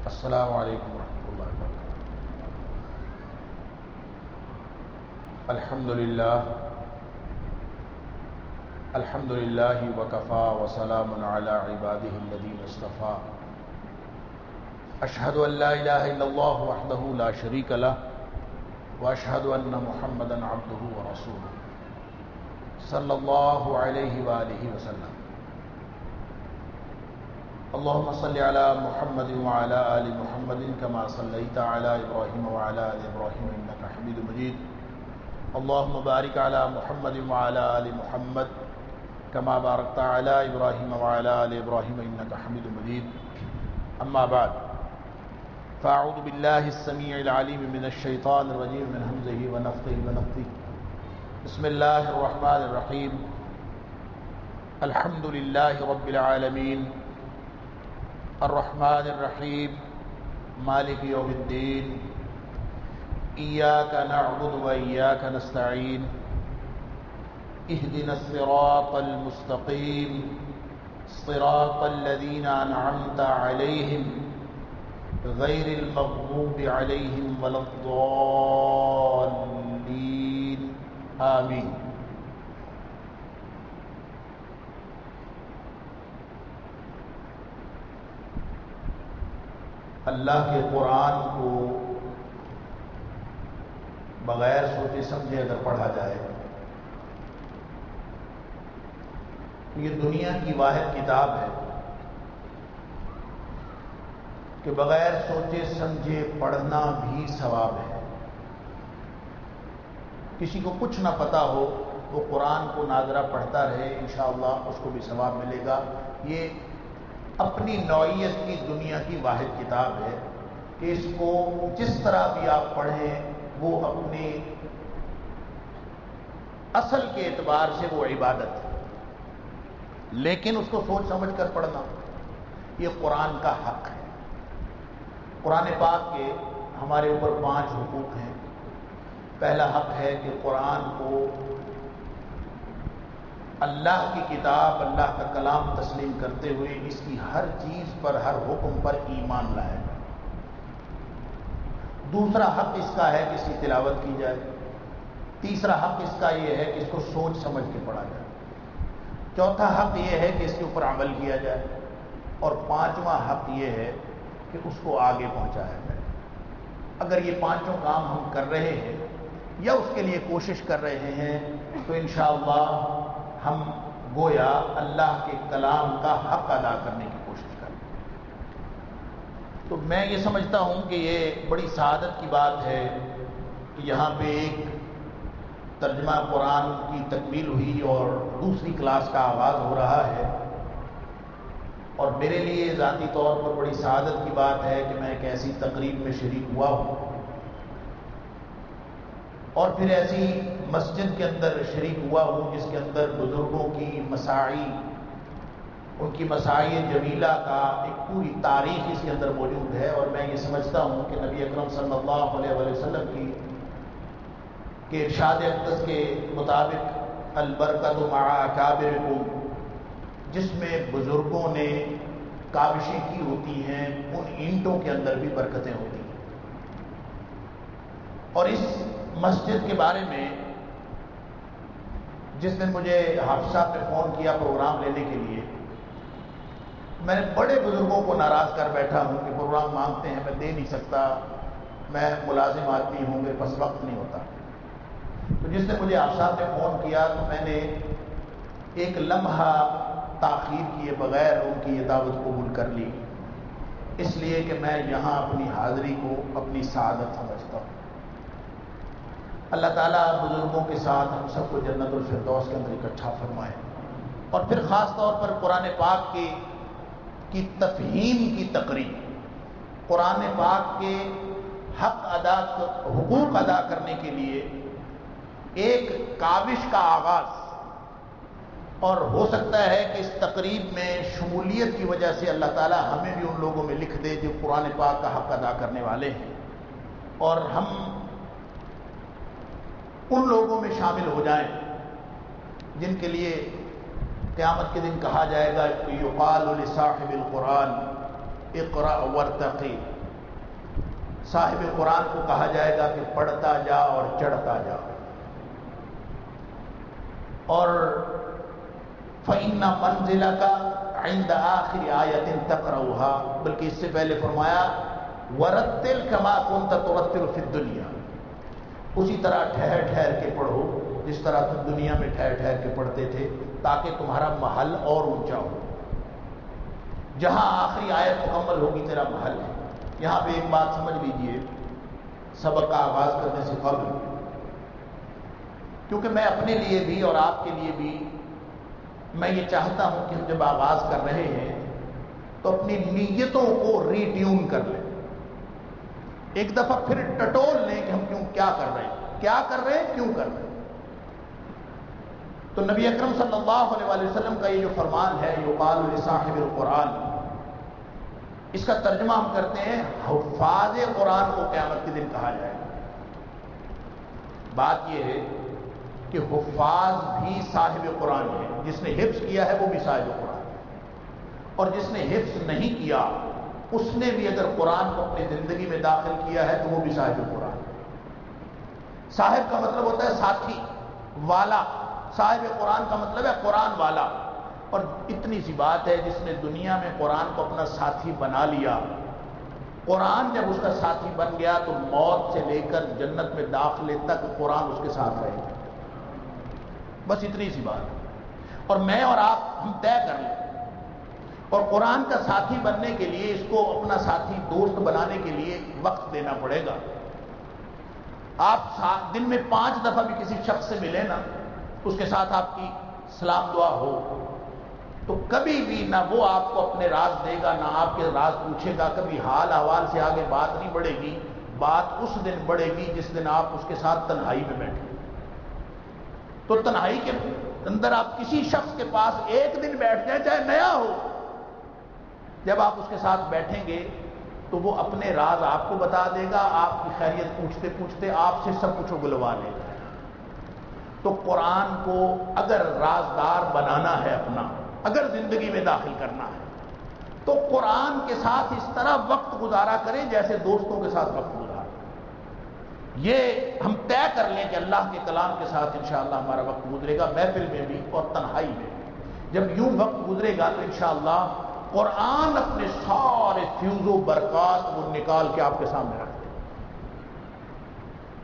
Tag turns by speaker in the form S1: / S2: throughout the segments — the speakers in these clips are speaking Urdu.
S1: السلام علیکم ورحمۃ اللہ وبرکاتہ۔ الحمد للہ وکفا وسلام علی عبادہ الذین اصطفیٰ۔ اشہد ان لا الہ الا اللہ وحدہ لا شریک لہ واشہد ان محمدا عبدہ ورسولہ صلی اللہ علیہ وآلہ وسلم۔ اللهم صل على محمد وعلى آل محمد كما صليت على إبراهيم وعلى آل إبراهيم إنك حميد مجيد۔ اللهم بارك على محمد وعلى آل محمد كما باركت على إبراهيم وعلى آل إبراهيم إنك حميد مجيد۔ أما بعد فأعوذ بالله السميع العليم من الشيطان الرجيم من همزه ونفخه ونفثه۔ بسم الله الرحمن الرحيم۔ الحمد لله رب العالمين الرحمن الرحیم مالک یوم الدین ایاک نعبد و ایاک نستعین اہدنا الصراط المستقیم صراط الذین انعمت علیہم غیر المغضوب علیہم ولا الضالین آمین۔ اللہ کے قرآن کو بغیر سوچے سمجھے اگر پڑھا جائے تو یہ دنیا کی واحد کتاب ہے کہ بغیر سوچے سمجھے پڑھنا بھی ثواب ہے۔ کسی کو کچھ نہ پتا ہو وہ قرآن کو ناظرہ پڑھتا رہے، انشاءاللہ اس کو بھی ثواب ملے گا۔ یہ اپنی نوعیت کی دنیا کی واحد کتاب ہے کہ اس کو جس طرح بھی آپ پڑھیں وہ اپنی اصل کے اعتبار سے وہ عبادت ہے، لیکن اس کو سوچ سمجھ کر پڑھنا یہ قرآن کا حق ہے۔ قرآن پاک کے ہمارے اوپر 5 حقوق ہیں۔ پہلا حق ہے کہ قرآن کو اللہ کی کتاب، اللہ کا کلام تسلیم کرتے ہوئے اس کی ہر چیز پر، ہر حکم پر ایمان لائے۔ دوسرا حق اس کا ہے کہ اس کی تلاوت کی جائے۔ تیسرا حق اس کا یہ ہے کہ اس کو سوچ سمجھ کے پڑھا جائے۔ چوتھا حق یہ ہے کہ اس کے اوپر عمل کیا جائے، اور 5واں حق یہ ہے کہ اس کو آگے پہنچایا جائے۔ اگر یہ 5 کام ہم کر رہے ہیں یا اس کے لیے کوشش کر رہے ہیں تو انشاءاللہ ہم گویا اللہ کے کلام کا حق ادا کرنے کی کوشش کریں۔ تو میں یہ سمجھتا ہوں کہ یہ بڑی سعادت کی بات ہے کہ یہاں پہ ایک ترجمہ قرآن کی تکمیل ہوئی اور دوسری کلاس کا آغاز ہو رہا ہے، اور میرے لیے ذاتی طور پر بڑی سعادت کی بات ہے کہ میں ایک ایسی تقریب میں شریک ہوا ہوں، اور پھر ایسی مسجد کے اندر شریک ہوا ہوں جس کے اندر بزرگوں کی مساعی، ان کی مساعی جمیلہ کا ایک پوری تاریخ اس کے اندر موجود ہے۔ اور میں یہ سمجھتا ہوں کہ نبی اکرم صلی اللہ علیہ وسلم کے ارشاد اقدس کے مطابق البرکۃ مع اکابرکم، جس میں بزرگوں نے کاوشیں کی ہوتی ہیں ان اینٹوں کے اندر بھی برکتیں ہوتی ہیں۔ اور اس مسجد کے بارے میں جس دن مجھے حافظ صاحب نے فون کیا پروگرام لینے کے لیے، میں نے بڑے بزرگوں کو ناراض کر بیٹھا ہوں کہ پروگرام مانگتے ہیں، میں دے نہیں سکتا، میں ملازم آدمی ہوں، میرے پاس وقت نہیں ہوتا۔ تو جس دن مجھے حافظ صاحب نے فون کیا تو میں نے ایک لمحہ تاخیر کیے بغیر ان کی یہ دعوت قبول کر لی، اس لیے کہ میں یہاں اپنی حاضری کو اپنی سعادت سمجھتا ہوں۔ اللہ تعالیٰ بزرگوں کے ساتھ ہم سب کو جنت الفردوس کے اندر اکٹھا فرمائے۔ اور پھر خاص طور پر قرآن پاک کی تفہیم کی تقریر، قرآن پاک کے حقوق ادا کرنے کے لیے ایک کاوش کا آغاز، اور ہو سکتا ہے کہ اس تقریب میں شمولیت کی وجہ سے اللہ تعالیٰ ہمیں بھی ان لوگوں میں لکھ دے جو قرآن پاک کا حق ادا کرنے والے ہیں، اور ہم ان لوگوں میں شامل ہو جائیں جن کے لیے قیامت کے دن کہا جائے گا یقال لصاحب القرآن اقرأ وارتقی، صاحب قرآن کو کہا جائے گا کہ پڑھتا جا اور چڑھتا جا. اور فَإِنَّ مَنزِلَكَ عِنْدَ آخِرِ آیَةٍ تَقْرَؤُهَا، بلکہ اس سے پہلے فرمایا وَرَتِّلْ كَمَا كُنْتَ تُرَتِّلُ فِي الدُّنْيَا، اسی طرح ٹھہر ٹھہر کے پڑھو جس طرح تم دنیا میں ٹھہر ٹھہر کے پڑھتے تھے، تاکہ تمہارا محل اور اونچا ہو. جہاں آخری آیت مکمل ہوگی تیرا محل ہے. یہاں پہ ایک بات سمجھ لیجئے سبق کا آغاز کرنے سے قبل، کیونکہ میں اپنے لیے بھی اور آپ کے لیے بھی میں یہ چاہتا ہوں کہ ہم جب آغاز کر رہے ہیں تو اپنی نیتوں کو ری ٹیون کر لیں، ایک دفعہ پھر ٹٹول لیں کہ ہم کیا کر رہے ہیں، کیا کر رہے ہیں، کیوں کر رہے ہیں. تو نبی اکرم صلی اللہ علیہ وآلہ وسلم کا یہ جو فرمان ہے یقال لصاحب القرآن، اس کا ترجمہ ہم کرتے ہیں حفاظ قرآن کو قیامت کے دن کہا جائے گا. بات یہ ہے کہ حفاظ بھی صاحب قرآن ہے، جس نے حفظ کیا ہے وہ بھی صاحب قرآن ہے، اور جس نے حفظ نہیں کیا اس نے بھی اگر قرآن کو اپنی زندگی میں داخل کیا ہے تو وہ بھی صاحب قرآن ہے. صاحب کا مطلب ہوتا ہے ساتھی والا، صاحب قرآن کا مطلب ہے قرآن والا. اور اتنی سی بات ہے، جس نے دنیا میں قرآن کو اپنا ساتھی بنا لیا، قرآن جب اس کا ساتھی بن گیا تو موت سے لے کر جنت میں داخلے تک قرآن اس کے ساتھ رہے گا. بس اتنی سی بات. اور میں اور آپ ہم طے کر لیں. اور قرآن کا ساتھی بننے کے لیے، اس کو اپنا ساتھی دوست بنانے کے لیے وقت دینا پڑے گا. آپ دن میں 5 دفعہ بھی کسی شخص سے ملیں نا، اس کے ساتھ آپ کی سلام دعا ہو، تو کبھی بھی نہ وہ آپ کو اپنے راز دے گا نہ آپ کے راز پوچھے گا. کبھی حال احوال سے آگے بات نہیں بڑھے گی. بات اس دن بڑھے گی جس دن آپ اس کے ساتھ تنہائی میں بیٹھیں. تو تنہائی کے اندر آپ کسی شخص کے پاس ایک دن بیٹھ جائیں، چاہے نیا ہو، جب آپ اس کے ساتھ بیٹھیں گے تو وہ اپنے راز آپ کو بتا دے گا. آپ کی خیریت پوچھتے پوچھتے آپ سے سب کچھ اگلوا لے گا. تو قرآن کو اگر رازدار بنانا ہے اپنا، اگر زندگی میں داخل کرنا ہے، تو قرآن کے ساتھ اس طرح وقت گزارا کریں جیسے دوستوں کے ساتھ وقت گزارا. یہ ہم طے کر لیں کہ اللہ کے کلام کے ساتھ انشاءاللہ ہمارا وقت گزرے گا، محفل میں بھی اور تنہائی میں بھی. جب یوں وقت گزرے گا تو انشاءاللہ قرآن اپنے سارے فیوز و برکات وہ نکال کے آپ کے سامنے رکھ دے.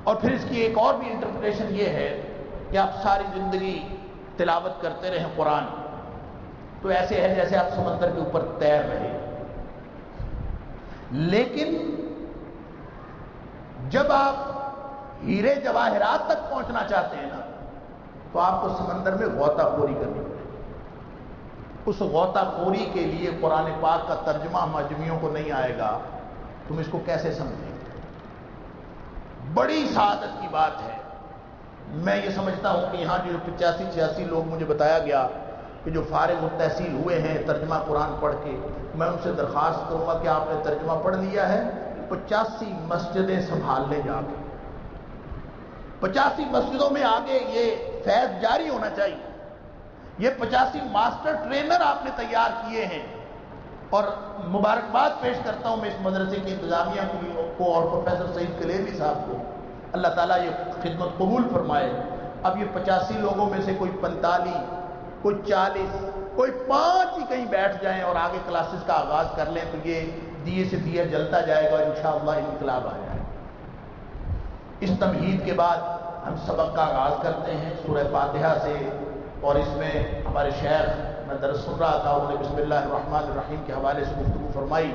S1: اور پھر اس کی ایک اور بھی انٹرپریٹیشن یہ ہے کہ آپ ساری زندگی تلاوت کرتے رہیں قرآن، تو ایسے ہے جیسے آپ سمندر کے اوپر تیر رہے. لیکن جب آپ ہیرے جواہرات تک پہنچنا چاہتے ہیں نا، تو آپ کو سمندر میں غوطہ خوری کرنی پڑے. اس غوطہ خوری کے لیے قرآن پاک کا ترجمہ مجمیوں کو نہیں آئے گا. تم اس کو کیسے سمجھیں؟ بڑی سعادت کی بات ہے. میں یہ سمجھتا ہوں کہ یہاں جو 85-86 لوگ مجھے بتایا گیا کہ جو فارغ التحصیل ہوئے ہیں ترجمہ قرآن پڑھ کے، میں ان سے درخواست کروں گا کہ آپ نے ترجمہ پڑھ لیا ہے، 85 مسجدیں سنبھال لیں جا کے. 85 مسجدوں میں آگے یہ فیض جاری ہونا چاہیے. یہ 85 ماسٹر ٹرینر آپ نے تیار کیے ہیں. اور مبارکباد پیش کرتا ہوں میں اس مدرسے کی انتظامیہ کو اور پروفیسر سعید کلیوی صاحب کو. اللہ تعالیٰ یہ خدمت قبول فرمائے. اب یہ 85 لوگوں میں سے کوئی 45، کوئی 40، کوئی 5 ہی کہیں بیٹھ جائیں اور آگے کلاسز کا آغاز کر لیں تو یہ دیے سے دیا جلتا جائے گا، انشاءاللہ انقلاب آ جائے گا. اس تمہید کے بعد ہم سبق کا آغاز کرتے ہیں سورہ فاتحہ سے. اور اس میں ہمارے شیخ، میں درس سن رہا تھا، انہوں نے بسم اللہ الرحمن الرحیم کے حوالے سے گفتگو فرمائی.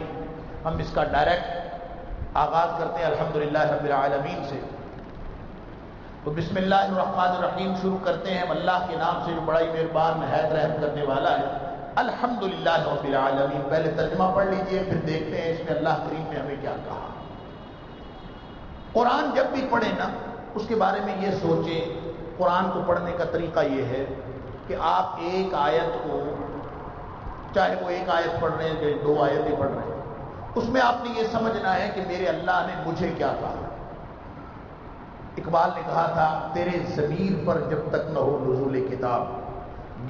S1: ہم اس کا ڈائریکٹ آغاز کرتے ہیں الحمدللہ رب العالمین سے. تو بسم اللہ الرحمن الرحیم شروع کرتے ہیں ہم اللہ کے نام سے جو بڑا ہی مہربان نہایت رحم کرنے والا ہے. الحمدللہ رب العالمین. پہلے ترجمہ پڑھ لیجئے، پھر دیکھتے ہیں اس میں اللہ کریم نے ہمیں کیا کہا. قرآن جب بھی پڑھیں نا، اس کے بارے میں یہ سوچیں. قرآن کو پڑھنے کا طریقہ یہ ہے کہ آپ ایک آیت کو، چاہے وہ ایک آیت پڑھ رہے ہیں چاہے 2 آیتیں پڑھ رہے ہیں، اس میں آپ نے یہ سمجھنا ہے کہ میرے اللہ نے مجھے کیا کہا. اقبال نے کہا تھا تیرے ضمیر پر جب تک نہ ہو نزول کتاب،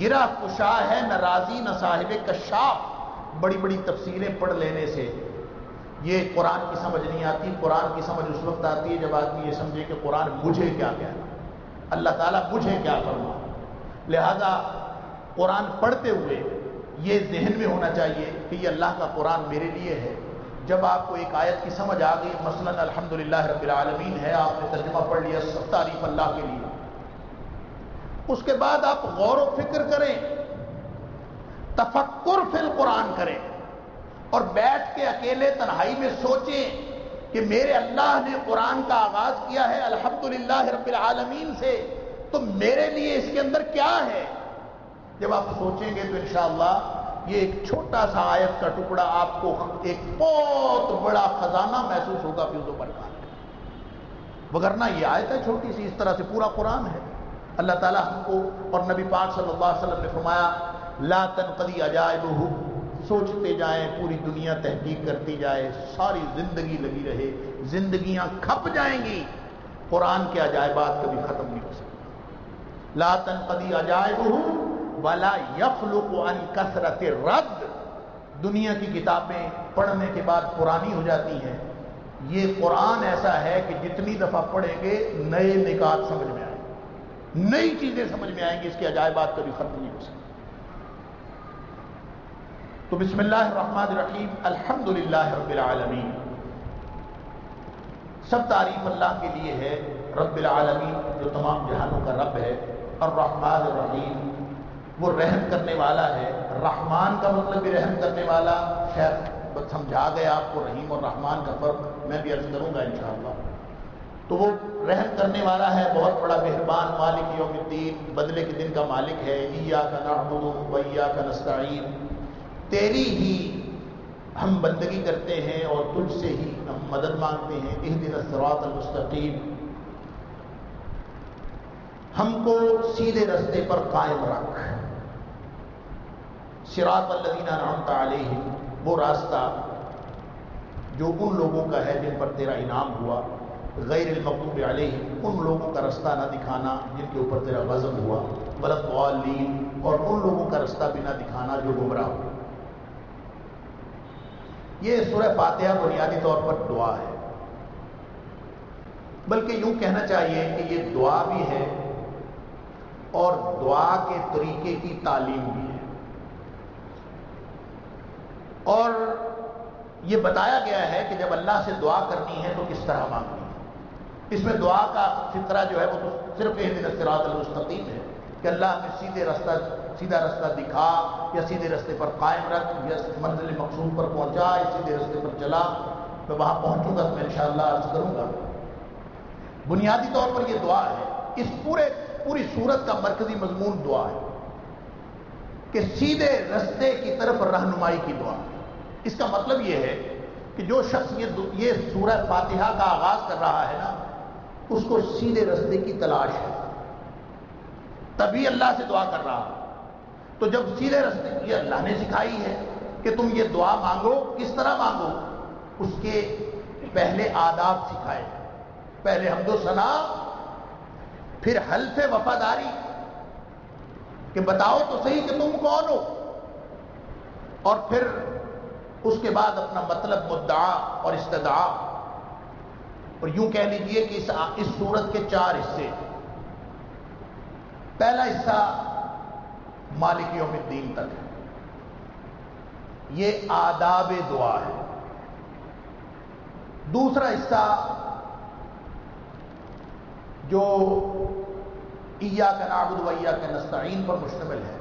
S1: گرا کشا ہے نہ راضی نہ صاحب کشاف. بڑی بڑی تفسیریں پڑھ لینے سے یہ قرآن کی سمجھ نہیں آتی. قرآن کی سمجھ اس وقت آتی ہے جب آدمی یہ سمجھے کہ قرآن مجھے کیا کہنا، اللہ تعالیٰ مجھے کیا فرما. لہذا قرآن پڑھتے ہوئے یہ ذہن میں ہونا چاہیے کہ یہ اللہ کا قرآن میرے لیے ہے. جب آپ کو ایک آیت کی سمجھ آ گئی، مثلا الحمدللہ رب العالمین ہے، آپ نے ترجمہ پڑھ لیا، سب تعریف اللہ کے لیے، اس کے بعد آپ غور و فکر کریں، تفکر فی القرآن کریں، اور بیٹھ کے اکیلے تنہائی میں سوچیں کہ میرے اللہ نے قرآن کا آغاز کیا ہے الحمدللہ رب العالمین سے، تو میرے لیے اس کے اندر کیا ہے. جب آپ سوچیں گے تو انشاءاللہ یہ ایک چھوٹا سا آیت کا ٹکڑا آپ کو ایک بہت بڑا خزانہ محسوس ہوگا فیض و برکات. وگرنہ یہ آیت ہے چھوٹی سی، اس طرح سے پورا قرآن ہے. اللہ تعالیٰ ہم کو اور نبی پاک صلی اللہ علیہ وسلم نے فرمایا لا تنقضی عجائبہ، سوچتے جائیں، پوری دنیا تحقیق کرتی جائے، ساری زندگی لگی رہے، زندگیاں کھپ جائیں گی، قرآن کے عجائبات کبھی ختم نہیں ہو سکتے. لا تنقضی عجائبہ ولا یخلق عن کثرت الرد. دنیا کی کتابیں پڑھنے کے بعد پرانی ہو جاتی ہیں، یہ قرآن ایسا ہے کہ جتنی دفعہ پڑھیں گے نئے نکات سمجھ میں آئیں گے، نئی چیزیں سمجھ میں آئیں گی، اس کے عجائبات کبھی ختم نہیں ہو سکتے. تو بسم اللہ الرحمن الرحیم، الحمدللہ رب العالمین. سب تعریف اللہ کے لیے ہے، رب العالمین جو تمام جہانوں کا رب ہے. الرحمن الرحیم، وہ رحم کرنے والا ہے. رحمان کا مطلب بھی رحم کرنے والا، خیر سمجھا گیا آپ کو رحیم اور رحمان کا فرق، میں بھی عرض کروں گا انشاءاللہ. تو وہ رحم کرنے والا ہے، بہت بڑا مہربان، مالک یوم الدین، بدلے کے دن کا مالک ہے. ایاک نعبد و ایاک نستعین، تیری ہی ہم بندگی کرتے ہیں اور تجھ سے ہی ہم مدد مانگتے ہیں. اہدنا الصراط المستقیم، ہم کو سیدھے رستے پر قائم رکھ. صراط الذین انعمت علیہم، وہ راستہ جو ان لوگوں کا ہے جن پر تیرا انعام ہوا. غیر المغضوب علیہم، ان لوگوں کا رستہ نہ دکھانا جن کے اوپر تیرا غضب ہوا. ولا الضالین، اور ان لوگوں کا رستہ بھی نہ دکھانا جو گمراہ ہو. یہ سورہ فاتحہ بنیادی طور پر دعا ہے، بلکہ یوں کہنا چاہیے کہ یہ دعا بھی ہے اور دعا کے طریقے کی تعلیم بھی ہے. اور یہ بتایا گیا ہے کہ جب اللہ سے دعا کرنی ہے تو کس طرح مانگنی ہے. اس میں دعا کا فقرہ جو ہے وہ تو صرف اہدنا الصراط المستقیم ہے کہ اللہ ہمیں سیدھا رستہ دکھا، یا سیدھے رستے پر قائم رکھ، یا منزل مقصود پر پہنچا، یا سیدھے رستے پر چلا. میں وہاں پہنچوں گا تو میں انشاءاللہ عرض کروں گا. بنیادی طور پر یہ دعا ہے. اس پوری سورت کا مرکزی مضمون دعا ہے کہ سیدھے رستے کی طرف رہنمائی کی دعا. اس کا مطلب یہ ہے کہ جو شخص یہ سورہ فاتحہ کا آغاز کر رہا ہے نا، اس کو سیدھے رستے کی تلاش ہے، تبھی اللہ سے دعا کر رہا. تو جب سیدھے رستے یہ اللہ نے سکھائی ہے کہ تم یہ دعا مانگو، کس طرح مانگو، اس کے پہلے آداب سکھائے. پہلے حمد و ثنا، پھر حلف وفاداری کہ بتاؤ تو صحیح کہ تم کون ہو، اور پھر اس کے بعد اپنا مطلب مدعا اور استدعا. اور یوں کہہ لیجئے کہ اس سورت کے 4 حصے. پہلا حصہ مالک یوم الدین تک ہے، یہ آداب دعا ہے. دوسرا حصہ جو ایاک نعبد و ایاک نستعین پر مشتمل ہے،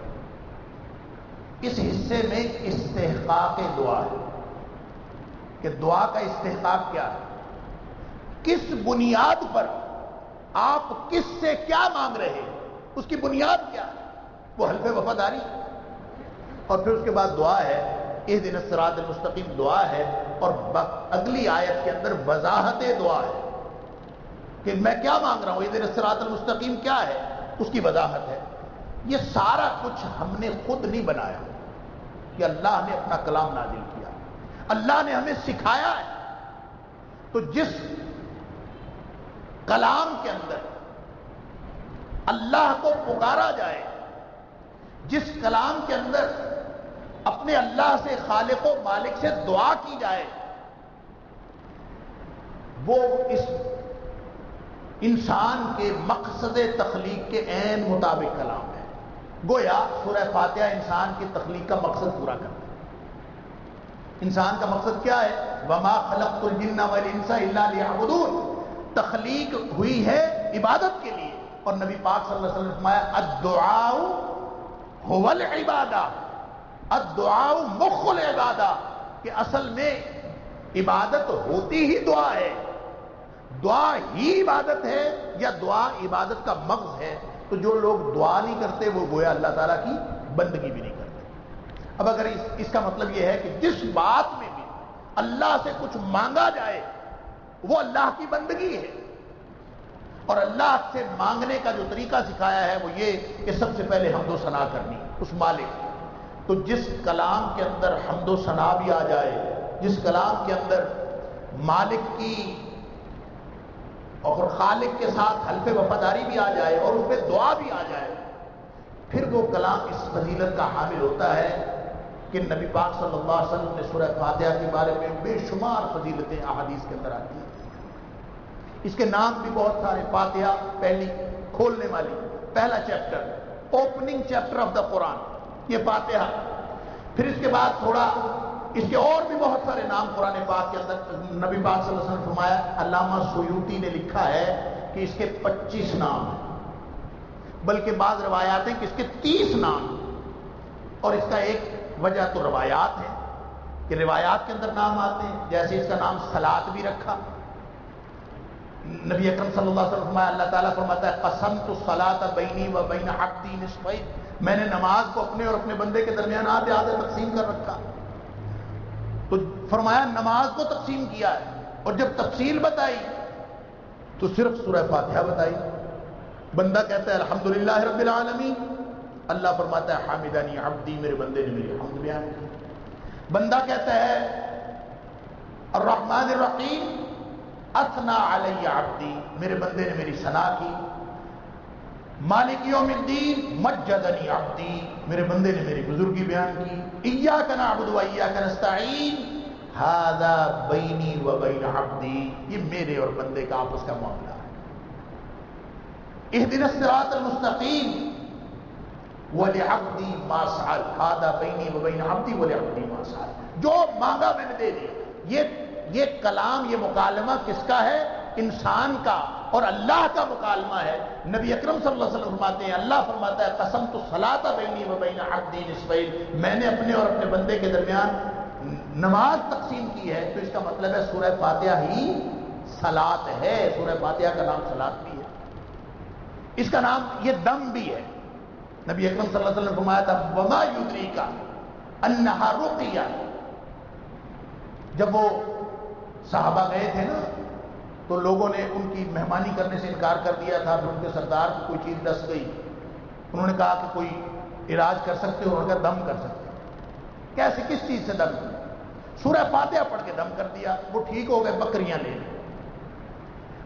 S1: اس حصے میں استحقاق دعا ہے کہ دعا کا استحقاق کیا ہے، کس بنیاد پر آپ کس سے کیا مانگ رہے ہیں، اس کی بنیاد کیا ہے، وہ حلف وفاداری. اور پھر اس کے بعد دعا ہے، اہدنا الصراط المستقیم دعا ہے، اور اگلی آیت کے اندر وضاحت دعا ہے کہ میں کیا مانگ رہا ہوں، اہدنا الصراط المستقیم کیا ہے، اس کی وضاحت ہے. یہ سارا کچھ ہم نے خود نہیں بنایا، کہ اللہ نے اپنا کلام نازل کیا، اللہ نے ہمیں سکھایا ہے. تو جس کلام کے اندر اللہ کو پکارا جائے، جس کلام کے اندر اپنے اللہ سے، خالق و مالک سے دعا کی جائے، وہ اس انسان کے مقصد تخلیق کے عین مطابق کلام ہے. گویا سورہ فاتحہ انسان کی تخلیق کا مقصد پورا کرتا ہے. انسان کا مقصد کیا ہے؟ وما خلقت الجن والانس الا لیعبدون. تخلیق ہوئی ہے عبادت کے لیے. اور نبی پاک صلی اللہ علیہ وسلم نے فرمایا الدعاء هو العبادہ، الدعاء مخ العبادہ، کہ اصل میں عبادت ہوتی ہی دعا ہے. دعا ہی عبادت ہے یا دعا عبادت کا مغز ہے؟ تو جو لوگ دعا نہیں کرتے وہ گویا اللہ تعالیٰ کی بندگی بھی نہیں کرتے. اب اگر اس کا مطلب یہ ہے کہ جس بات میں بھی اللہ سے کچھ مانگا جائے وہ اللہ کی بندگی ہے. اور اللہ سے مانگنے کا جو طریقہ سکھایا ہے وہ یہ کہ سب سے پہلے حمد و ثنا کرنی اس مالک. تو جس کلام کے اندر حمد و ثنا بھی آ جائے، جس کلام کے اندر مالک کی اور خالق کے ساتھ حلف وفاداری بھی آ جائے اور اس پہ دعا بھی آ جائے، پھر وہ کلام اس فضیلت کا حامل ہوتا ہے کہ نبی پاک صلی اللہ علیہ وسلم نے سورہ فاتحہ کے بارے میں بے شمار فضیلتیں احادیث کے اندر آتی ہیں. اس کے نام بھی بہت سارے. فاتحہ پہلی کھولنے والی، پہلا chapter, opening chapter of the Quran, یہ فاتحہ. پھر اس کے بعد تھوڑا اس کے اور بھی بہت سارے نام قرآن پاک کے اندر. نبی پاک صلی اللہ علیہ وسلم نے فرمایا، علامہ سیوطی نے لکھا ہے کہ اس کے 25 نام ہیں، بلکہ بعض روایات ہیں کہ اس کے 30 نام. اور اس کا ایک وجہ تو روایات ہے کہ روایات کے اندر نام آتے ہیں. جیسے اس کا نام صلاۃ بھی رکھا. نبی اکرم صلی اللہ علیہ وسلم فرمایا، اللہ تعالیٰ فرماتا ہے قسمت الصلاۃ بینی و بین عبدی نصفین، میں نے نماز کو اپنے اور اپنے بندے کے درمیان آدھے آدھے تقسیم کر رکھا. تو فرمایا نماز کو تقسیم کیا ہے، اور جب تفصیل بتائی تو صرف سورہ فاتحہ بتائی. بندہ کہتا ہے الحمدللہ رب العالمین، اللہ فرماتا ہے حامدنی عبدی، میرے بندے نے میری حمد بیان کی. بندہ کہتا ہے الرحمن الرحیم، اثنا علی عبدی، میرے بندے نے میری ثنا کی. مالک یوم الدین، مجدنی عبدی، میرے بندے نے میری بزرگی بیان کی. ایاک نعبد و ایاک نستعین، ھذا بینی و بین عبدی، یہ میرے اور بندے کا آپس کا معاملہ ہے. اہدنا الصراط المستقیم ولعبدی ما سأل، ھذا بینی و بین عبدی ولعبدی ما سأل، جو مانگا میں نے دے دیا. یہ کلام، یہ مکالمہ کس کا ہے؟ انسان کا اور اللہ کا مکالمہ ہے. نبی اکرم صلی اللہ علیہ وسلم فرماتے ہیں، اللہ فرماتا ہے قسمت الصلاۃ بینی و بین عبدی نصفین، میں نے اپنے اور اپنے بندے کے درمیان نماز تقسیم کی ہے. تو اس کا مطلب ہے سورہ فاتحہ ہی صلاۃ ہے. سورہ فاتحہ کا نام صلاۃ بھی ہے. اس کا نام یہ دم بھی ہے. نبی اکرم صلی اللہ علیہ وسلم نے فرمایا تھا وما یدریک انہا رقیہ. جب وہ صحابہ گئے تھے نا تو لوگوں نے ان کی مہمانی کرنے سے انکار کر دیا تھا. پھر ان کے سردار کو کوئی چیز ڈس گئی. انہوں نے کہا کہ کوئی علاج کر سکتے ہو؟ انہوں نے کہا دم کر سکتے ہیں. کیسے، کس چیز سے دم؟ سورہ فاتحہ پڑھ کے دم کر دیا. وہ ٹھیک ہو گئے. بکریاں لے لی.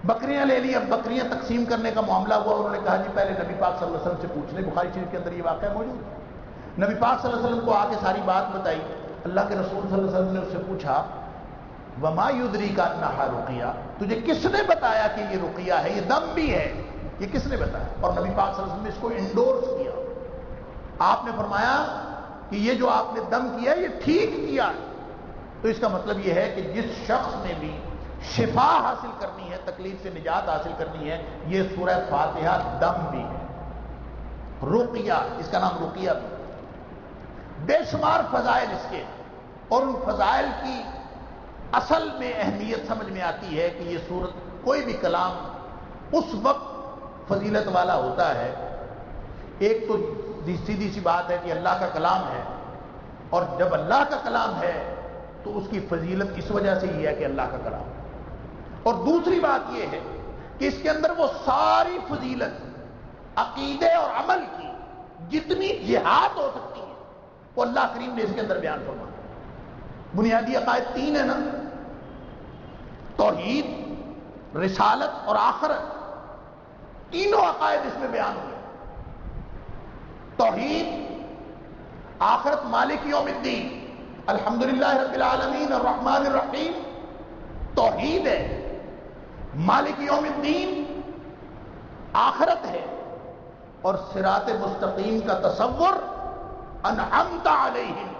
S1: بکریاں لے لی. اب بکریاں تقسیم کرنے کا معاملہ ہوا. انہوں نے کہا جی پہلے نبی پاک صلی اللہ علیہ وسلم سے پوچھ لیں. بخاری شریف کے اندر یہ واقعہ موجود ہے. نبی پاک صلی اللہ علیہ وسلم کو آ کے ساری بات بتائی. اللہ کے رسول صلی اللہ علیہ وسلم نے اس سے پوچھا وما یدریک انہا رقیہ، تجھے کس نے بتایا کہ یہ رقیہ ہے، یہ دم بھی ہے، یہ کس نے بتایا؟ اور نبی پاک صلی اللہ علیہ وسلم نے اس کو انڈورس کیا. آپ نے فرمایا کہ یہ جو آپ نے دم کیا یہ ٹھیک کیا. تو اس کا مطلب یہ ہے کہ جس شخص نے بھی شفا حاصل کرنی ہے، تکلیف سے نجات حاصل کرنی ہے، یہ سورہ فاتحہ دم بھی ہے. رقیہ، اس کا نام رقیہ بھی. بے شمار فضائل اس کے، اور ان فضائل کی اصل میں اہمیت سمجھ میں آتی ہے کہ یہ سورت، کوئی بھی کلام اس وقت فضیلت والا ہوتا ہے. ایک تو سیدھی سی بات ہے کہ اللہ کا کلام ہے، اور جب اللہ کا کلام ہے تو اس کی فضیلت اس وجہ سے ہی ہے کہ اللہ کا کلام. اور دوسری بات یہ ہے کہ اس کے اندر وہ ساری فضیلت عقیدے اور عمل کی جتنی جہاد ہو سکتی ہے وہ اللہ کریم نے اس کے اندر بیان فرمایا. بنیادی عقائد 3 ہیں نا، توحید، رسالت اور آخرت. تینوں عقائد اس میں بیان ہوئے. توحید، آخرت، مالک یوم الدین، الحمدللہ رب العالمین الرحمن الرحیم، توحید ہے. مالک یوم الدین آخرت ہے، اور صراط مستقیم کا تصور انعمت علیہم،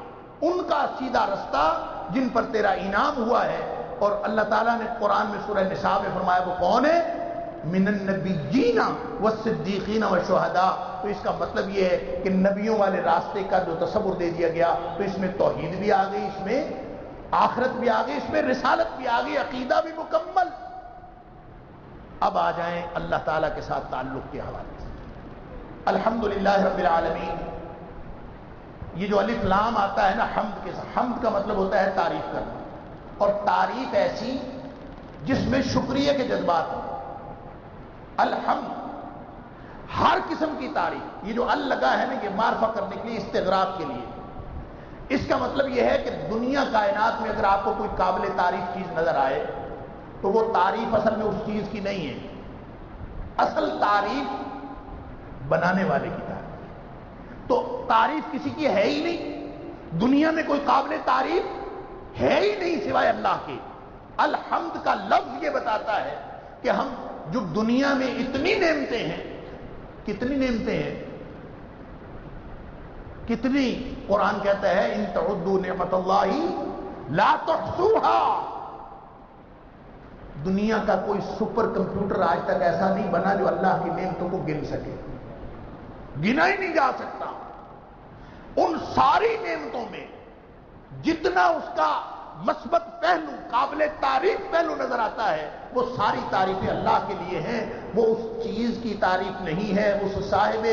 S1: ان کا سیدھا رستہ جن پر تیرا انعام ہوا ہے. اور اللہ تعالیٰ نے قرآن میں سورہ نساء میں فرمایا وہ کون ہے؟ من النبیین والصدیقین والشہداء. تو اس کا مطلب یہ ہے کہ نبیوں والے راستے کا جو تصور دے دیا گیا، تو اس میں توحید بھی آ گئی، اس میں آخرت بھی آ گئی، اس میں رسالت بھی آ گئی، عقیدہ بھی مکمل. اب آ جائیں اللہ تعالیٰ کے ساتھ تعلق کے حوالے سے. الحمدللہ رب العالمین، یہ جو الف لام آتا ہے نا حمد کے ساتھ، حمد کا مطلب ہوتا ہے تعریف کرنا، اور تعریف ایسی جس میں شکریہ کے جذبات ہیں. الحمد ہر قسم کی تعریف. یہ جو ال لگا ہے نا یہ معرفہ کرنے کے لیے، استغراق کے لیے. اس کا مطلب یہ ہے کہ دنیا کائنات میں اگر آپ کو کوئی قابل تعریف چیز نظر آئے تو وہ تعریف اصل میں اس چیز کی نہیں ہے. اصل تعریف بنانے والے کی تعریف. تو تعریف کسی کی ہے ہی نہیں، دنیا میں کوئی قابل تعریف ہے ہی نہیں سوائے اللہ کے. الحمد کا لفظ یہ بتاتا ہے کہ ہم جو دنیا میں اتنی نعمتیں ہیں، کتنی نعمتیں ہیں، کتنی. قرآن کہتا ہے ان تعدوا نعمت اللہ لا تحصوها. دنیا کا کوئی سپر کمپیوٹر آج تک ایسا نہیں بنا جو اللہ کی نعمتوں کو گن سکے، گنا ہی نہیں جا سکتا. ان ساری نعمتوں میں جتنا اس کا مثبت پہلو، قابل تعریف پہلو نظر آتا ہے، وہ ساری تعریفیں اللہ کے لیے ہیں. وہ اس چیز کی تعریف نہیں ہے، اس صاحب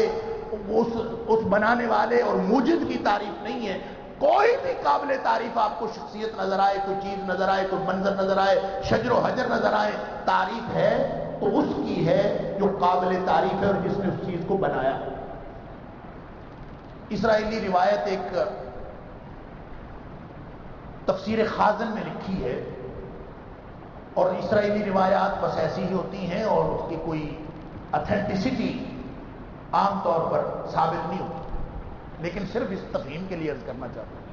S1: اس بنانے والے اور موجد کی تعریف نہیں ہے. کوئی بھی قابل تعریف آپ کو شخصیت نظر آئے، کوئی چیز نظر آئے، کوئی منظر نظر آئے، شجر و حجر نظر آئے، تعریف ہے تو اس کی ہے جو قابل تعریف ہے اور جس نے اس چیز کو بنایا. اسرائیلی روایت ایک تفسیر خازن میں لکھی ہے، اور اسرائیلی روایات بس ایسی ہی ہوتی ہیں اور اس کی کوئی اتھینٹسٹی عام طور پر ثابت نہیں ہوتی، لیکن صرف اس تفہیم کے لیے عرض کرنا چاہتا ہوں.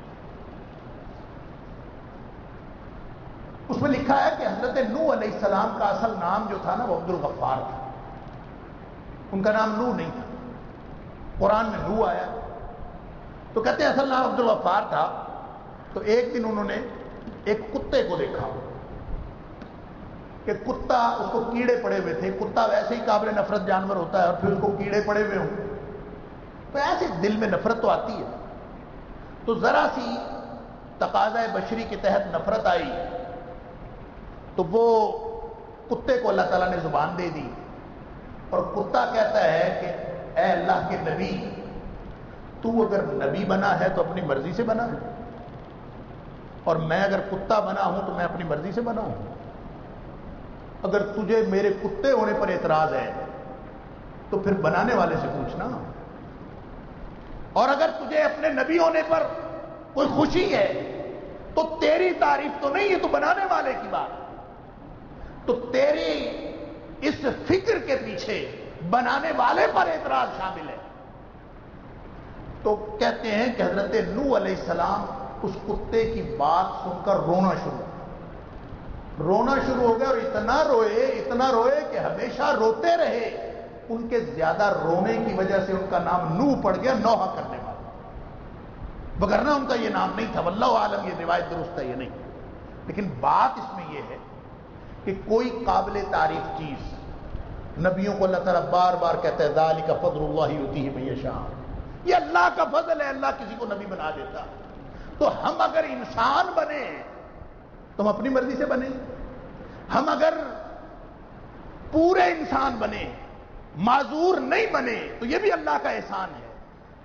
S1: اس میں لکھا ہے کہ حضرت نوح علیہ السلام کا اصل نام جو تھا نا وہ عبد الغفار تھا. ان کا نام نوح نہیں تھا. قرآن میں نوح آیا تو کہتے ہیں اصل نام عبد الغفار تھا. تو ایک دن انہوں نے ایک کتے کو دیکھا کہ کتا، اس کو کیڑے پڑے ہوئے تھے. کتا ویسے ہی قابل نفرت جانور ہوتا ہے، اور پھر اس کو کیڑے پڑے ہوئے ہوں تو ایسے دل میں نفرت تو آتی ہے. تو ذرا سی تقاضۂ بشری کے تحت نفرت آئی تو وہ کتے کو اللہ تعالیٰ نے زبان دے دی، اور کتا کہتا ہے کہ اے اللہ کے نبی، تو اگر نبی بنا ہے تو اپنی مرضی سے بنا ہے، اور میں اگر کتا بنا ہوں تو میں اپنی مرضی سے بنا ہوں. اگر تجھے میرے کتے ہونے پر اعتراض ہے تو پھر بنانے والے سے پوچھنا، اور اگر تجھے اپنے نبی ہونے پر کوئی خوشی ہے تو تیری تعریف تو نہیں ہے، تو بنانے والے کی بات. تو تیری اس فکر کے پیچھے بنانے والے پر اعتراض شامل ہے. تو کہتے ہیں کہ حضرت نوح علیہ السلام اس کتے کی بات سن کر رونا شروع ہو گیا، اور اتنا روئے کہ ہمیشہ روتے رہے. ان کے زیادہ رونے کی وجہ سے ان کا نام نوح پڑ گیا، نوحہ کرنے والا، وگرنہ ان کا یہ نام نہیں تھا. واللہ عالم یہ روایت درست ہے یہ نہیں. لیکن بات اس میں یہ ہے کہ کوئی قابل تعریف چیز، نبیوں کو اللہ تعالیٰ بار بار کہتا ہے ذالک فضل اللہ یؤتیہ من یشاء، یہ اللہ کا فضل ہے، اللہ کسی کو نبی بنا دیتا. تو ہم اگر انسان بنے تو ہم اپنی مرضی سے بنے، ہم اگر پورے انسان بنے، معذور نہیں بنے، تو یہ بھی اللہ کا احسان ہے.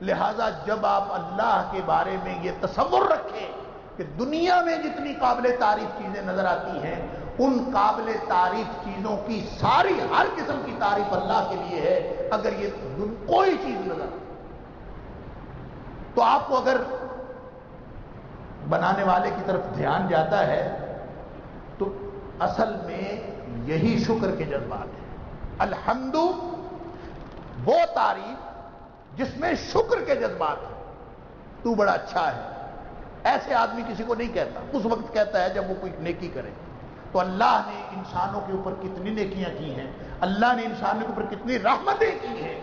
S1: لہذا جب آپ اللہ کے بارے میں یہ تصور رکھیں کہ دنیا میں جتنی قابل تعریف چیزیں نظر آتی ہیں، ان قابل تعریف چیزوں کی ساری ہر قسم کی تعریف اللہ کے لیے ہے. اگر یہ کوئی چیز نظر آتی تو آپ کو اگر بنانے والے کی طرف دھیان جاتا ہے تو اصل میں یہی شکر کے جذبات ہیں. الحمد وہ تعریف جس میں شکر کے جذبات ہیں. تو بڑا اچھا ہے، ایسے آدمی کسی کو نہیں کہتا، اس وقت کہتا ہے جب وہ کوئی نیکی کرے. تو تو اللہ نے انسانوں کے اوپر کتنی نیکیاں کی ہیں، اللہ نے انسانوں کے اوپر کتنی رحمتیں کی ہیں۔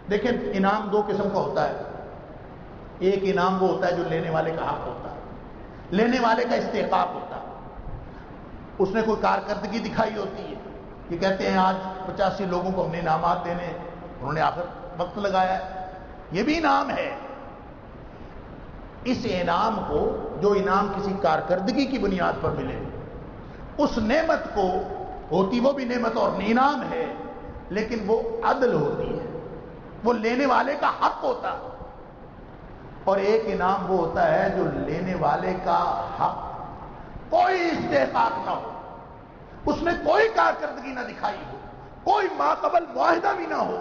S1: دیکھیں انعام دو قسم کا ہوتا ہے، ایک انعام وہ ہوتا ہے جو لینے والے کا حق ہوتا ہے، لینے والے کا استحقاق ہوتا ہے، اس نے کوئی کارکردگی دکھائی ہوتی ہے، یہ کہتے ہیں آج 85 لوگوں کو ہم نے انعامات دینے ہیں، انہوں نے آخر وقت لگایا ہے، یہ بھی انعام ہے۔ اس انعام کو، جو انعام کسی کارکردگی کی بنیاد پر ملے، اس نعمت کو ہوتی وہ بھی نعمت اور انعام ہے، لیکن وہ عدل ہوتی ہے، وہ لینے والے کا حق ہوتا ہے۔ اور ایک انعام وہ ہوتا ہے جو لینے والے کا حق، کوئی استحقاق نہ ہو، اس نے کوئی کارکردگی نہ دکھائی ہو، کوئی ماقبل معاہدہ بھی نہ ہو،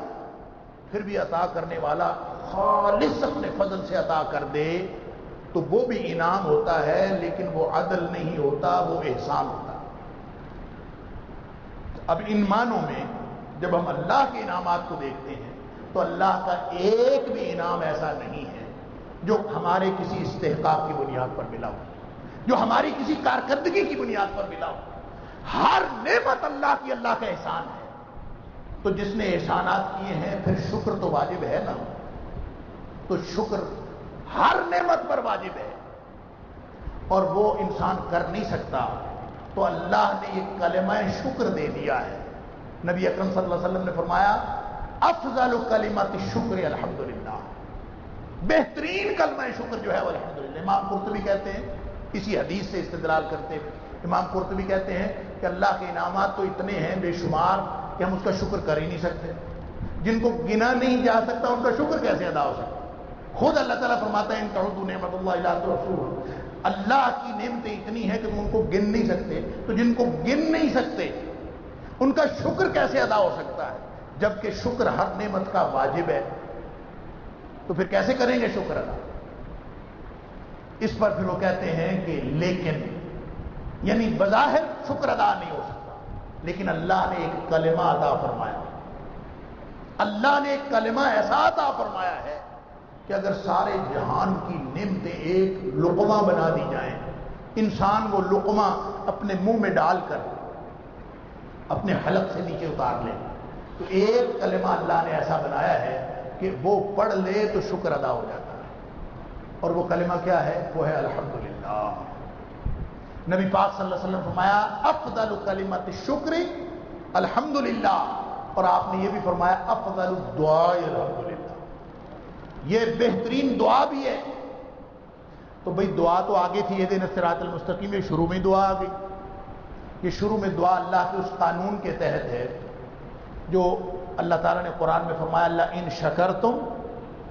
S1: پھر بھی عطا کرنے والا خالص اپنے فضل سے عطا کر دے تو وہ بھی انعام ہوتا ہے، لیکن وہ عدل نہیں ہوتا، وہ احسان ہوتا ہے۔ اب ان معنوں میں جب ہم اللہ کے انعامات کو دیکھتے ہیں تو اللہ کا ایک بھی انعام ایسا نہیں ہے جو ہمارے کسی استحقاق کی بنیاد پر ملا ہو، جو ہماری کسی کارکردگی کی بنیاد پر ملا ہو۔ ہر نعمت اللہ کی، اللہ کا احسان ہے۔ تو جس نے احسانات کیے ہیں پھر شکر تو واجب ہے نا، تو شکر ہر نعمت پر واجب ہے، اور وہ انسان کر نہیں سکتا، تو اللہ نے یہ کلمہ شکر دے دیا ہے۔ نبی اکرم صلی اللہ علیہ وسلم نے فرمایا افضل کلمۃ الشکر الحمدللہ، بہترین کلمہ شکر جو ہے وہ الحمدللہ۔ امام قرطبی کہتے ہیں، اسی حدیث سے استدلال کرتے ہیں، امام قرطبی کہتے ہیں کہ اللہ کے انعامات تو اتنے ہیں بے شمار کہ ہم اس کا شکر کر ہی نہیں سکتے، جن کو گنا نہیں جا سکتا ان کا شکر کیسے ادا ہو سکتا۔ خود اللہ تعالیٰ فرماتا ہے ان تعدوا نعمت اللہ لا تحصوها، اللہ کی نعمتیں اتنی ہیں کہ تم ان کو گن نہیں سکتے، تو جن کو گن نہیں سکتے ان کا شکر کیسے ادا ہو سکتا ہے؟ جبکہ شکر ہر نعمت کا واجب ہے، تو پھر کیسے کریں گے شکر ادا؟ اس پر پھر وہ کہتے ہیں کہ لیکن، یعنی بظاہر شکر ادا نہیں ہو سکتا، لیکن اللہ نے ایک کلمہ عطا فرمایا، اللہ نے ایک کلمہ ایسا عطا فرمایا ہے کہ اگر سارے جہان کی نعمتیں ایک لقمہ بنا دی جائیں، انسان وہ لقمہ اپنے منہ میں ڈال کر اپنے حلق سے نیچے اتار لے، تو ایک کلمہ اللہ نے ایسا بنایا ہے کہ وہ پڑھ لے تو شکر ادا ہو جاتا ہے، اور وہ کلمہ کیا ہے؟ وہ ہے الحمدللہ۔ نبی پاک صلی اللہ علیہ وسلم فرمایا افضل کلمۃ الشکر الحمدللہ، اور آپ نے یہ بھی فرمایا افضل الدعاء الحمدللہ، یہ بہترین دعا بھی ہے۔ تو بھئی دعا تو آگے تھی اہدنا الصراط المستقیم، یہ شروع میں دعا آ گئی، یہ شروع میں دعا اللہ کے اس قانون کے تحت ہے جو اللہ تعالیٰ نے قرآن میں فرمایا لئن شکرتم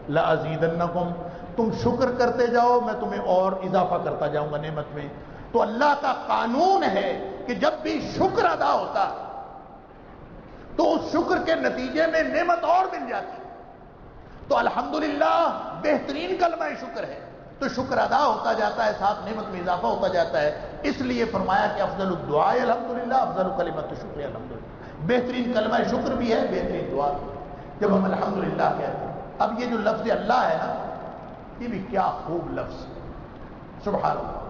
S1: لازیدنکم، تم شکر کرتے جاؤ میں تمہیں اور اضافہ کرتا جاؤں گا نعمت میں۔ تو اللہ کا قانون ہے کہ جب بھی شکر ادا ہوتا تو اس شکر کے نتیجے میں نعمت اور مل جاتی، تو الحمدللہ بہترین کلمہ شکر ہے، تو شکر ادا ہوتا جاتا ہے، ساتھ نعمت میں اضافہ ہوتا جاتا ہے۔ اس لیے فرمایا کہ افضل الدعاء الحمدللہ، افضل کلمۃ الشکر الحمدللہ، بہترین کلمہ شکر بھی ہے، بہترین دعا بھی ہے جب ہم الحمدللہ کہتے ہیں۔ اب یہ جو لفظ اللہ ہے نا، یہ بھی کیا خوب لفظ ہے، سبحان اللہ۔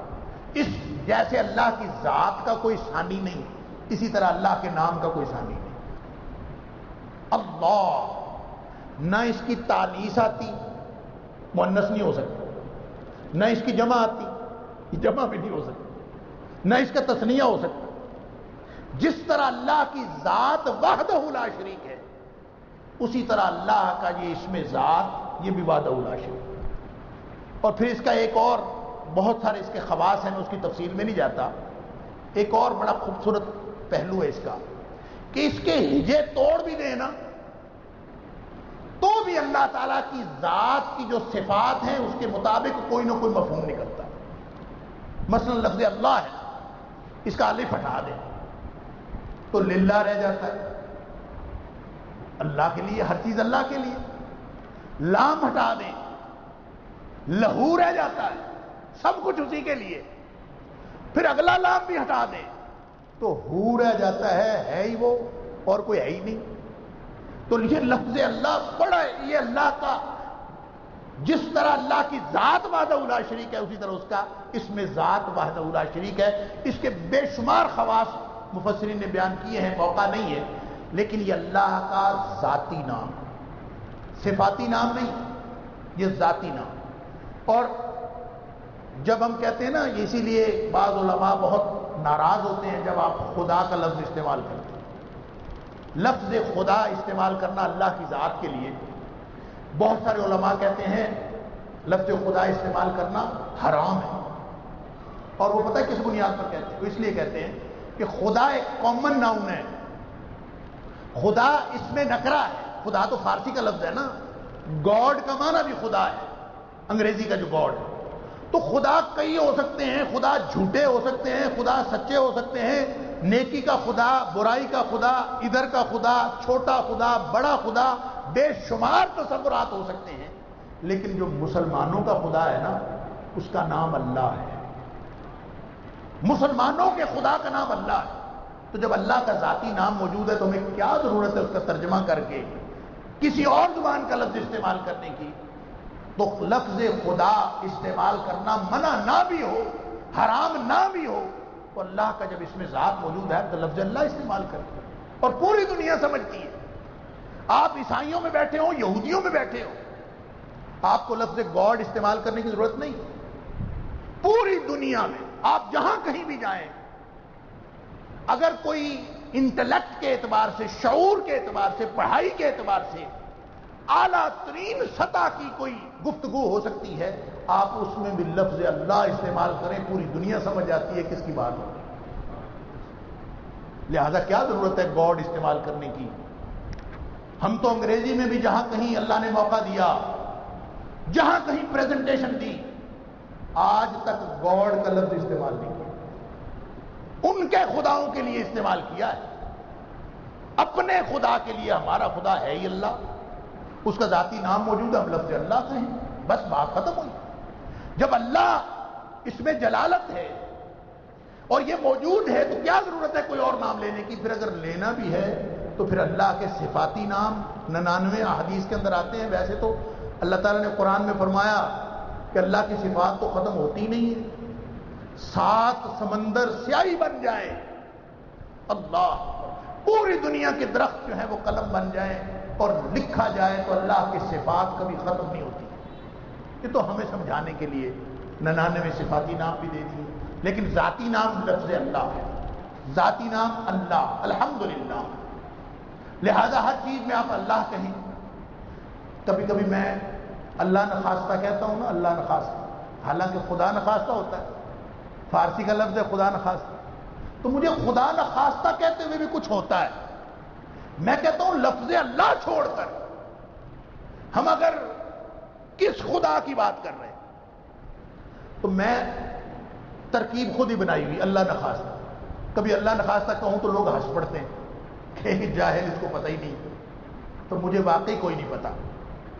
S1: اس جیسے اللہ کی ذات کا کوئی ثانی نہیں، اسی طرح اللہ کے نام کا کوئی ثانی نہیں۔ اللہ، نہ اس کی تانیث آتی، مؤنث نہیں ہو سکتا، نہ اس کی جمع آتی، یہ جمع بھی نہیں ہو سکتی، نہ اس کا تثنیہ ہو سکتا۔ جس طرح اللہ کی ذات وحدہ لا شریک ہے، اسی طرح اللہ کا یہ اسم ذات، یہ بھی وحدہ لا شریک ہے۔ اور پھر اس کا ایک اور بہت سارے اس کے خواص ہیں، میں اس کی تفصیل میں نہیں جاتا۔ ایک اور بڑا خوبصورت پہلو ہے اس کا کہ اس کے ہجے توڑ بھی دینا تو بھی اللہ تعالیٰ کی ذات کی جو صفات ہیں اس کے مطابق کوئی نہ کوئی مفہوم نکلتا ہے۔ مثلا لفظ اللہ ہے، اس کا الف ہٹا دیں تو للہ رہ جاتا ہے، اللہ کے لیے، ہر چیز اللہ کے لیے۔ لام ہٹا دیں، لہو رہ جاتا ہے، سب کچھ اسی کے لیے۔ پھر اگلا لام بھی ہٹا دیں تو ہو رہ جاتا ہے ہی وہ، اور کوئی ہے ہی نہیں۔ تو یہ لفظ اللہ بڑا ہے، یہ اللہ کا جس طرح اللہ کی ذات وحدہ لا شریک ہے اسی طرح اس کا اسم ذات وحدہ لا شریک ہے. اس کے بے شمار خواص مفسرین نے بیان کیے ہیں، موقع نہیں ہے، لیکن یہ اللہ کا ذاتی نام، صفاتی نام نہیں، یہ ذاتی نام. اور جب ہم کہتے ہیں نا، اسی لیے بعض علماء بہت ناراض ہوتے ہیں جب آپ خدا کا لفظ استعمال کرتے ہیں. لفظ خدا استعمال کرنا اللہ کی ذات کے لیے، بہت سارے علماء کہتے ہیں لفظ خدا استعمال کرنا حرام ہے. اور وہ پتہ ہے کس بنیاد پر کہتے ہیں؟ وہ اس لیے کہتے ہیں کہ خدا ایک کامن ناؤن ہے، خدا اس میں نکرہ ہے. خدا تو فارسی کا لفظ ہے نا، گاڈ کا معنی بھی خدا ہے، انگریزی کا جو گاڈ ہے. تو خدا کئی ہو سکتے ہیں، خدا جھوٹے ہو سکتے ہیں، خدا سچے ہو سکتے ہیں، نیکی کا خدا، برائی کا خدا، ادھر کا خدا، چھوٹا خدا، بڑا خدا، بے شمار تصورات ہو سکتے ہیں. لیکن جو مسلمانوں کا خدا ہے نا، اس کا نام اللہ ہے. مسلمانوں کے خدا کا نام اللہ ہے. تو جب اللہ کا ذاتی نام موجود ہے تو ہمیں کیا ضرورت ہے اس کا ترجمہ کر کے کسی اور زبان کا لفظ استعمال کرنے کی؟ تو لفظ خدا استعمال کرنا منع نہ بھی ہو، حرام نہ بھی ہو، تو اللہ کا جب اس میں ذات موجود ہے تو لفظ اللہ استعمال کرتے. اور پوری دنیا سمجھتی ہے. آپ عیسائیوں میں بیٹھے ہو، یہودیوں میں بیٹھے ہو، آپ کو لفظ گاڈ استعمال کرنے کی ضرورت نہیں. پوری دنیا میں آپ جہاں کہیں بھی جائیں، اگر کوئی انٹلیکٹ کے اعتبار سے، شعور کے اعتبار سے، پڑھائی کے اعتبار سے اعلیٰ ترین سطح کی کوئی گفتگو ہو سکتی ہے، آپ اس میں بھی لفظ اللہ استعمال کریں، پوری دنیا سمجھ جاتی ہے کس کی بات ہو. لہذا کیا ضرورت ہے گاڈ استعمال کرنے کی؟ ہم تو انگریزی میں بھی جہاں کہیں اللہ نے موقع دیا، جہاں کہیں پریزنٹیشن دی، آج تک گاڈ کا لفظ استعمال نہیں کیا. ان کے خداؤں کے لیے استعمال کیا ہے. اپنے خدا کے لیے ہمارا خدا ہے ہی اللہ، اس کا ذاتی نام موجود ہے، ہم لفظ اللہ کہیں، بس بات ختم ہوئی. جب اللہ اس میں جلالت ہے اور یہ موجود ہے تو کیا ضرورت ہے کوئی اور نام لینے کی؟ پھر اگر لینا بھی ہے تو پھر اللہ کے صفاتی نام 99 احادیث کے اندر آتے ہیں. ویسے تو اللہ تعالیٰ نے قرآن میں فرمایا کہ اللہ کی صفات تو ختم ہوتی نہیں ہے. 7 سمندر سیاہی بن جائیں، اللہ پوری دنیا کے درخت جو ہیں وہ قلم بن جائیں اور لکھا جائے تو اللہ کی صفات کبھی ختم نہیں ہوتی. یہ تو ہمیں سمجھانے کے لیے 99 صفاتی نام بھی دے دیے. لیکن ذاتی نام لفظ اللہ ہے، ذاتی نام اللہ، الحمدللہ. لہذا ہر چیز میں آپ اللہ کہیں. کبھی کبھی میں اللہ نخواستہ کہتا ہوں نا، اللہ نخواستہ، حالانکہ خدا نخواستہ ہوتا ہے، فارسی کا لفظ ہے خدا نخواستہ. تو مجھے خدا نخواستہ کہتے ہوئے بھی کچھ ہوتا ہے. میں کہتا ہوں لفظ اللہ چھوڑ کر ہم اگر کس خدا کی بات کر رہے ہیں تو میں ترکیب خود ہی بنائی ہوئی اللہ نخواستہ. کبھی اللہ نخواستہ کہوں تو لوگ ہنس پڑتے ہیں کہ جاہل، اس کو پتہ ہی نہیں. تو مجھے واقعی کوئی نہیں پتا،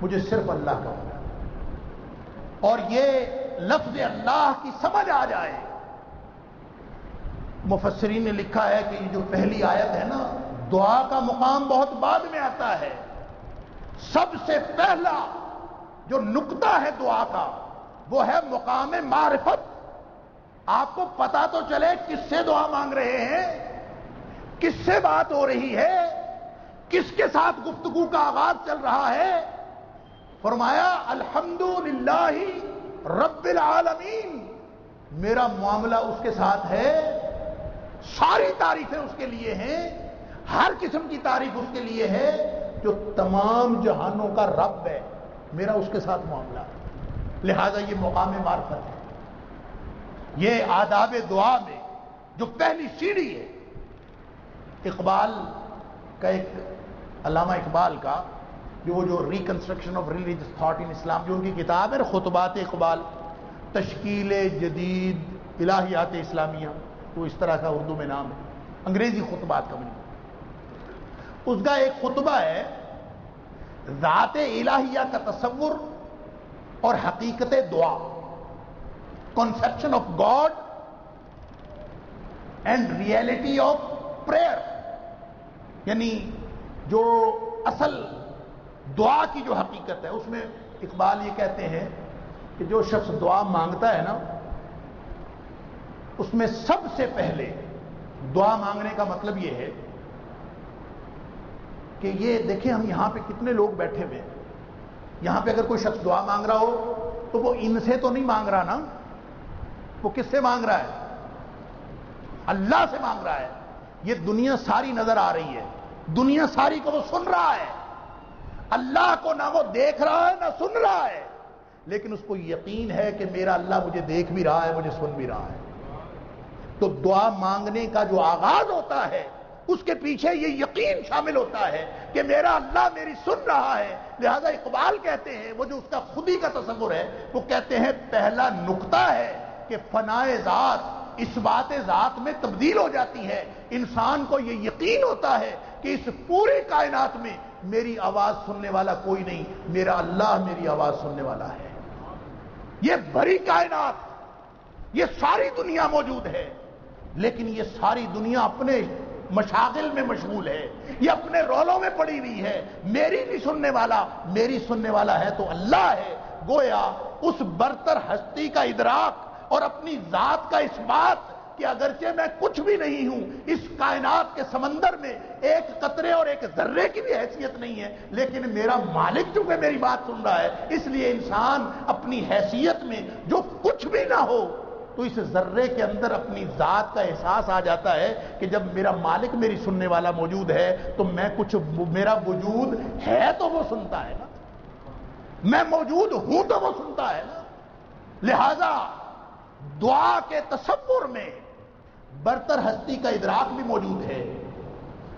S1: مجھے صرف اللہ کا پتا. اور یہ لفظ اللہ کی سمجھ آ جائے. مفسرین نے لکھا ہے کہ یہ جو پہلی آیت ہے نا، دعا کا مقام بہت بعد میں آتا ہے. سب سے پہلا جو نقطہ ہے دعا کا وہ ہے مقام معرفت. آپ کو پتا تو چلے کس سے دعا مانگ رہے ہیں، کس سے بات ہو رہی ہے، کس کے ساتھ گفتگو کا آغاز چل رہا ہے. فرمایا الحمدللہ رب العالمین، میرا معاملہ اس کے ساتھ ہے، ساری تعریفیں اس کے لیے ہیں، ہر قسم کی تعریف اس کے لیے ہے جو تمام جہانوں کا رب ہے. میرا اس کے ساتھ معاملہ ہے. لہذا یہ مقام معرفت ہے. یہ آداب دعا میں جو پہلی سیڑھی ہے. اقبال کا ایک، علامہ اقبال کا جو reconstruction of religious thought in Islam, جو ان کی کتاب ہے خطبات اقبال، تشکیل جدید الہیات اسلامیہ، تو اس طرح کا اردو میں نام ہے، انگریزی خطبات کا بنی. اس کا ایک خطبہ ہے ذات الہیہ کا تصور اور حقیقت دعا، conception of God and reality of prayer. یعنی جو اصل دعا کی جو حقیقت ہے اس میں اقبال یہ کہتے ہیں کہ جو شخص دعا مانگتا ہے نا، اس میں سب سے پہلے دعا مانگنے کا مطلب یہ ہے کہ یہ دیکھیں ہم یہاں پہ کتنے لوگ بیٹھے ہوئے ہیں، یہاں پہ اگر کوئی شخص دعا مانگ رہا ہو تو وہ ان سے تو نہیں مانگ رہا نا، وہ کس سے مانگ رہا ہے؟ اللہ سے مانگ رہا ہے۔ یہ دنیا ساری نظر آ رہی ہے، دنیا ساری کو وہ سن رہا ہے، اللہ کو نہ وہ دیکھ رہا ہے نہ سن رہا ہے، لیکن اس کو یقین ہے کہ میرا اللہ مجھے دیکھ بھی رہا ہے، مجھے سن بھی رہا ہے۔ تو دعا مانگنے کا جو آغاز ہوتا ہے اس کے پیچھے یہ یقین شامل ہوتا ہے کہ میرا اللہ میری سن رہا ہے۔ لہذا اقبال کہتے ہیں، وہ جو اس کا خودی کا تصور ہے، وہ کہتے ہیں پہلا نقطہ ہے کہ فنائے ذات اس بات ذات میں تبدیل ہو جاتی ہے۔ انسان کو یہ یقین ہوتا ہے کہ اس پوری کائنات میں میری آواز سننے والا کوئی نہیں، میرا اللہ میری آواز سننے والا ہے۔ یہ بھری کائنات، یہ ساری دنیا موجود ہے، لیکن یہ ساری دنیا اپنے مشاغل میں مشغول ہے، یہ اپنے رولوں میں پڑی ہوئی ہے، میری نہیں سننے والا، میری سننے والا ہے تو اللہ ہے۔ گویا اس برتر ہستی کا ادراک اور اپنی ذات کا اس بات کہ اگرچہ میں کچھ بھی نہیں ہوں، اس کائنات کے سمندر میں ایک قطرے اور ایک ذرے کی بھی حیثیت نہیں ہے، لیکن میرا مالک چونکہ میری بات سن رہا ہے، اس لیے انسان اپنی حیثیت میں جو کچھ بھی نہ ہو تو اس ذرے کے اندر اپنی ذات کا احساس آ جاتا ہے کہ جب میرا مالک میری سننے والا موجود ہے تو میں کچھ، میرا وجود ہے تو وہ سنتا ہے نا، میں موجود ہوں تو وہ سنتا ہے نا۔ لہذا دعا کے تصور میں برتر ہستی کا ادراک بھی موجود ہے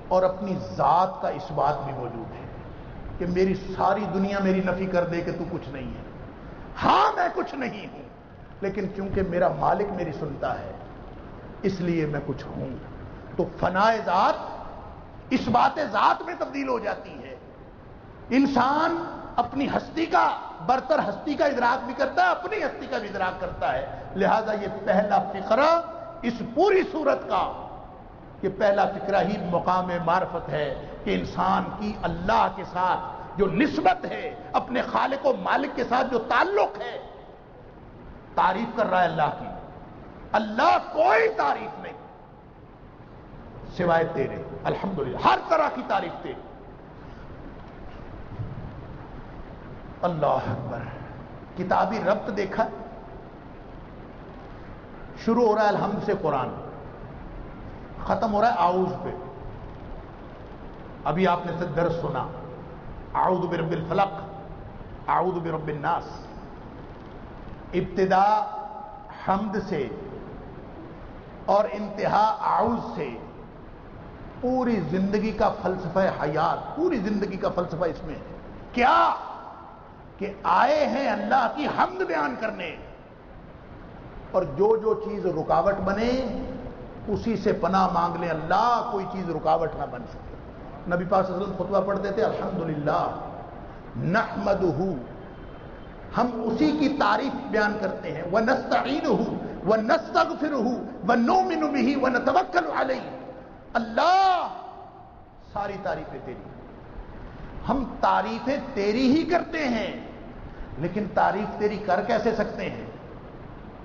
S1: اور اپنی ذات کا اس بات بھی موجود ہے کہ میری ساری دنیا میری نفی کر دے کہ تو کچھ نہیں ہے، ہاں میں کچھ نہیں ہوں، لیکن چونکہ میرا مالک میری سنتا ہے اس لیے میں کچھ ہوں۔ تو فنائے ذات اس بات ذات میں تبدیل ہو جاتی ہے۔ انسان اپنی ہستی کا، برتر ہستی کا ادراک بھی کرتا ہے، اپنی ہستی کا بھی ادراک کرتا ہے۔ لہذا یہ پہلا فقرہ اس پوری صورت کا، یہ پہلا فقرہ ہی مقام معرفت ہے کہ انسان کی اللہ کے ساتھ جو نسبت ہے، اپنے خالق و مالک کے ساتھ جو تعلق ہے، تعریف کر رہا ہے اللہ کی۔ اللہ کوئی تعریف نہیں سوائے تیرے، الحمدللہ، ہر طرح کی تعریف تیری۔ اللہ اکبر۔ کتابی ربط دیکھا، شروع ہو رہا ہے الحمد سے قرآن، ختم ہو رہا ہے اعوذ پہ۔ ابھی آپ نے درس سنا، اعوذ برب الفلق، اعوذ برب الناس۔ ابتدا حمد سے اور انتہا اعوذ سے، پوری زندگی کا فلسفہ حیات، پوری زندگی کا فلسفہ اس میں ہے۔ کیا کہ آئے ہیں اللہ کی حمد بیان کرنے، اور جو جو چیز رکاوٹ بنے اسی سے پناہ مانگ لیں، اللہ کوئی چیز رکاوٹ نہ بن سکے۔ نبی پاک صلی اللہ علیہ وسلم خطبہ پڑھتے تھے، الحمدللہ نحمدہ، ہم اسی کی تعریف بیان کرتے ہیں، وَنَسْتَعِينُهُ وَنَسْتَغْفِرُهُ وَنُؤْمِنُ بِهِ وَنَتَوَكَّلُ عَلَيْهِ۔ اللہ ساری تعریفیں تیری، ہم تعریفیں تیری ہی کرتے ہیں، لیکن تعریف تیری کر کیسے سکتے ہیں؟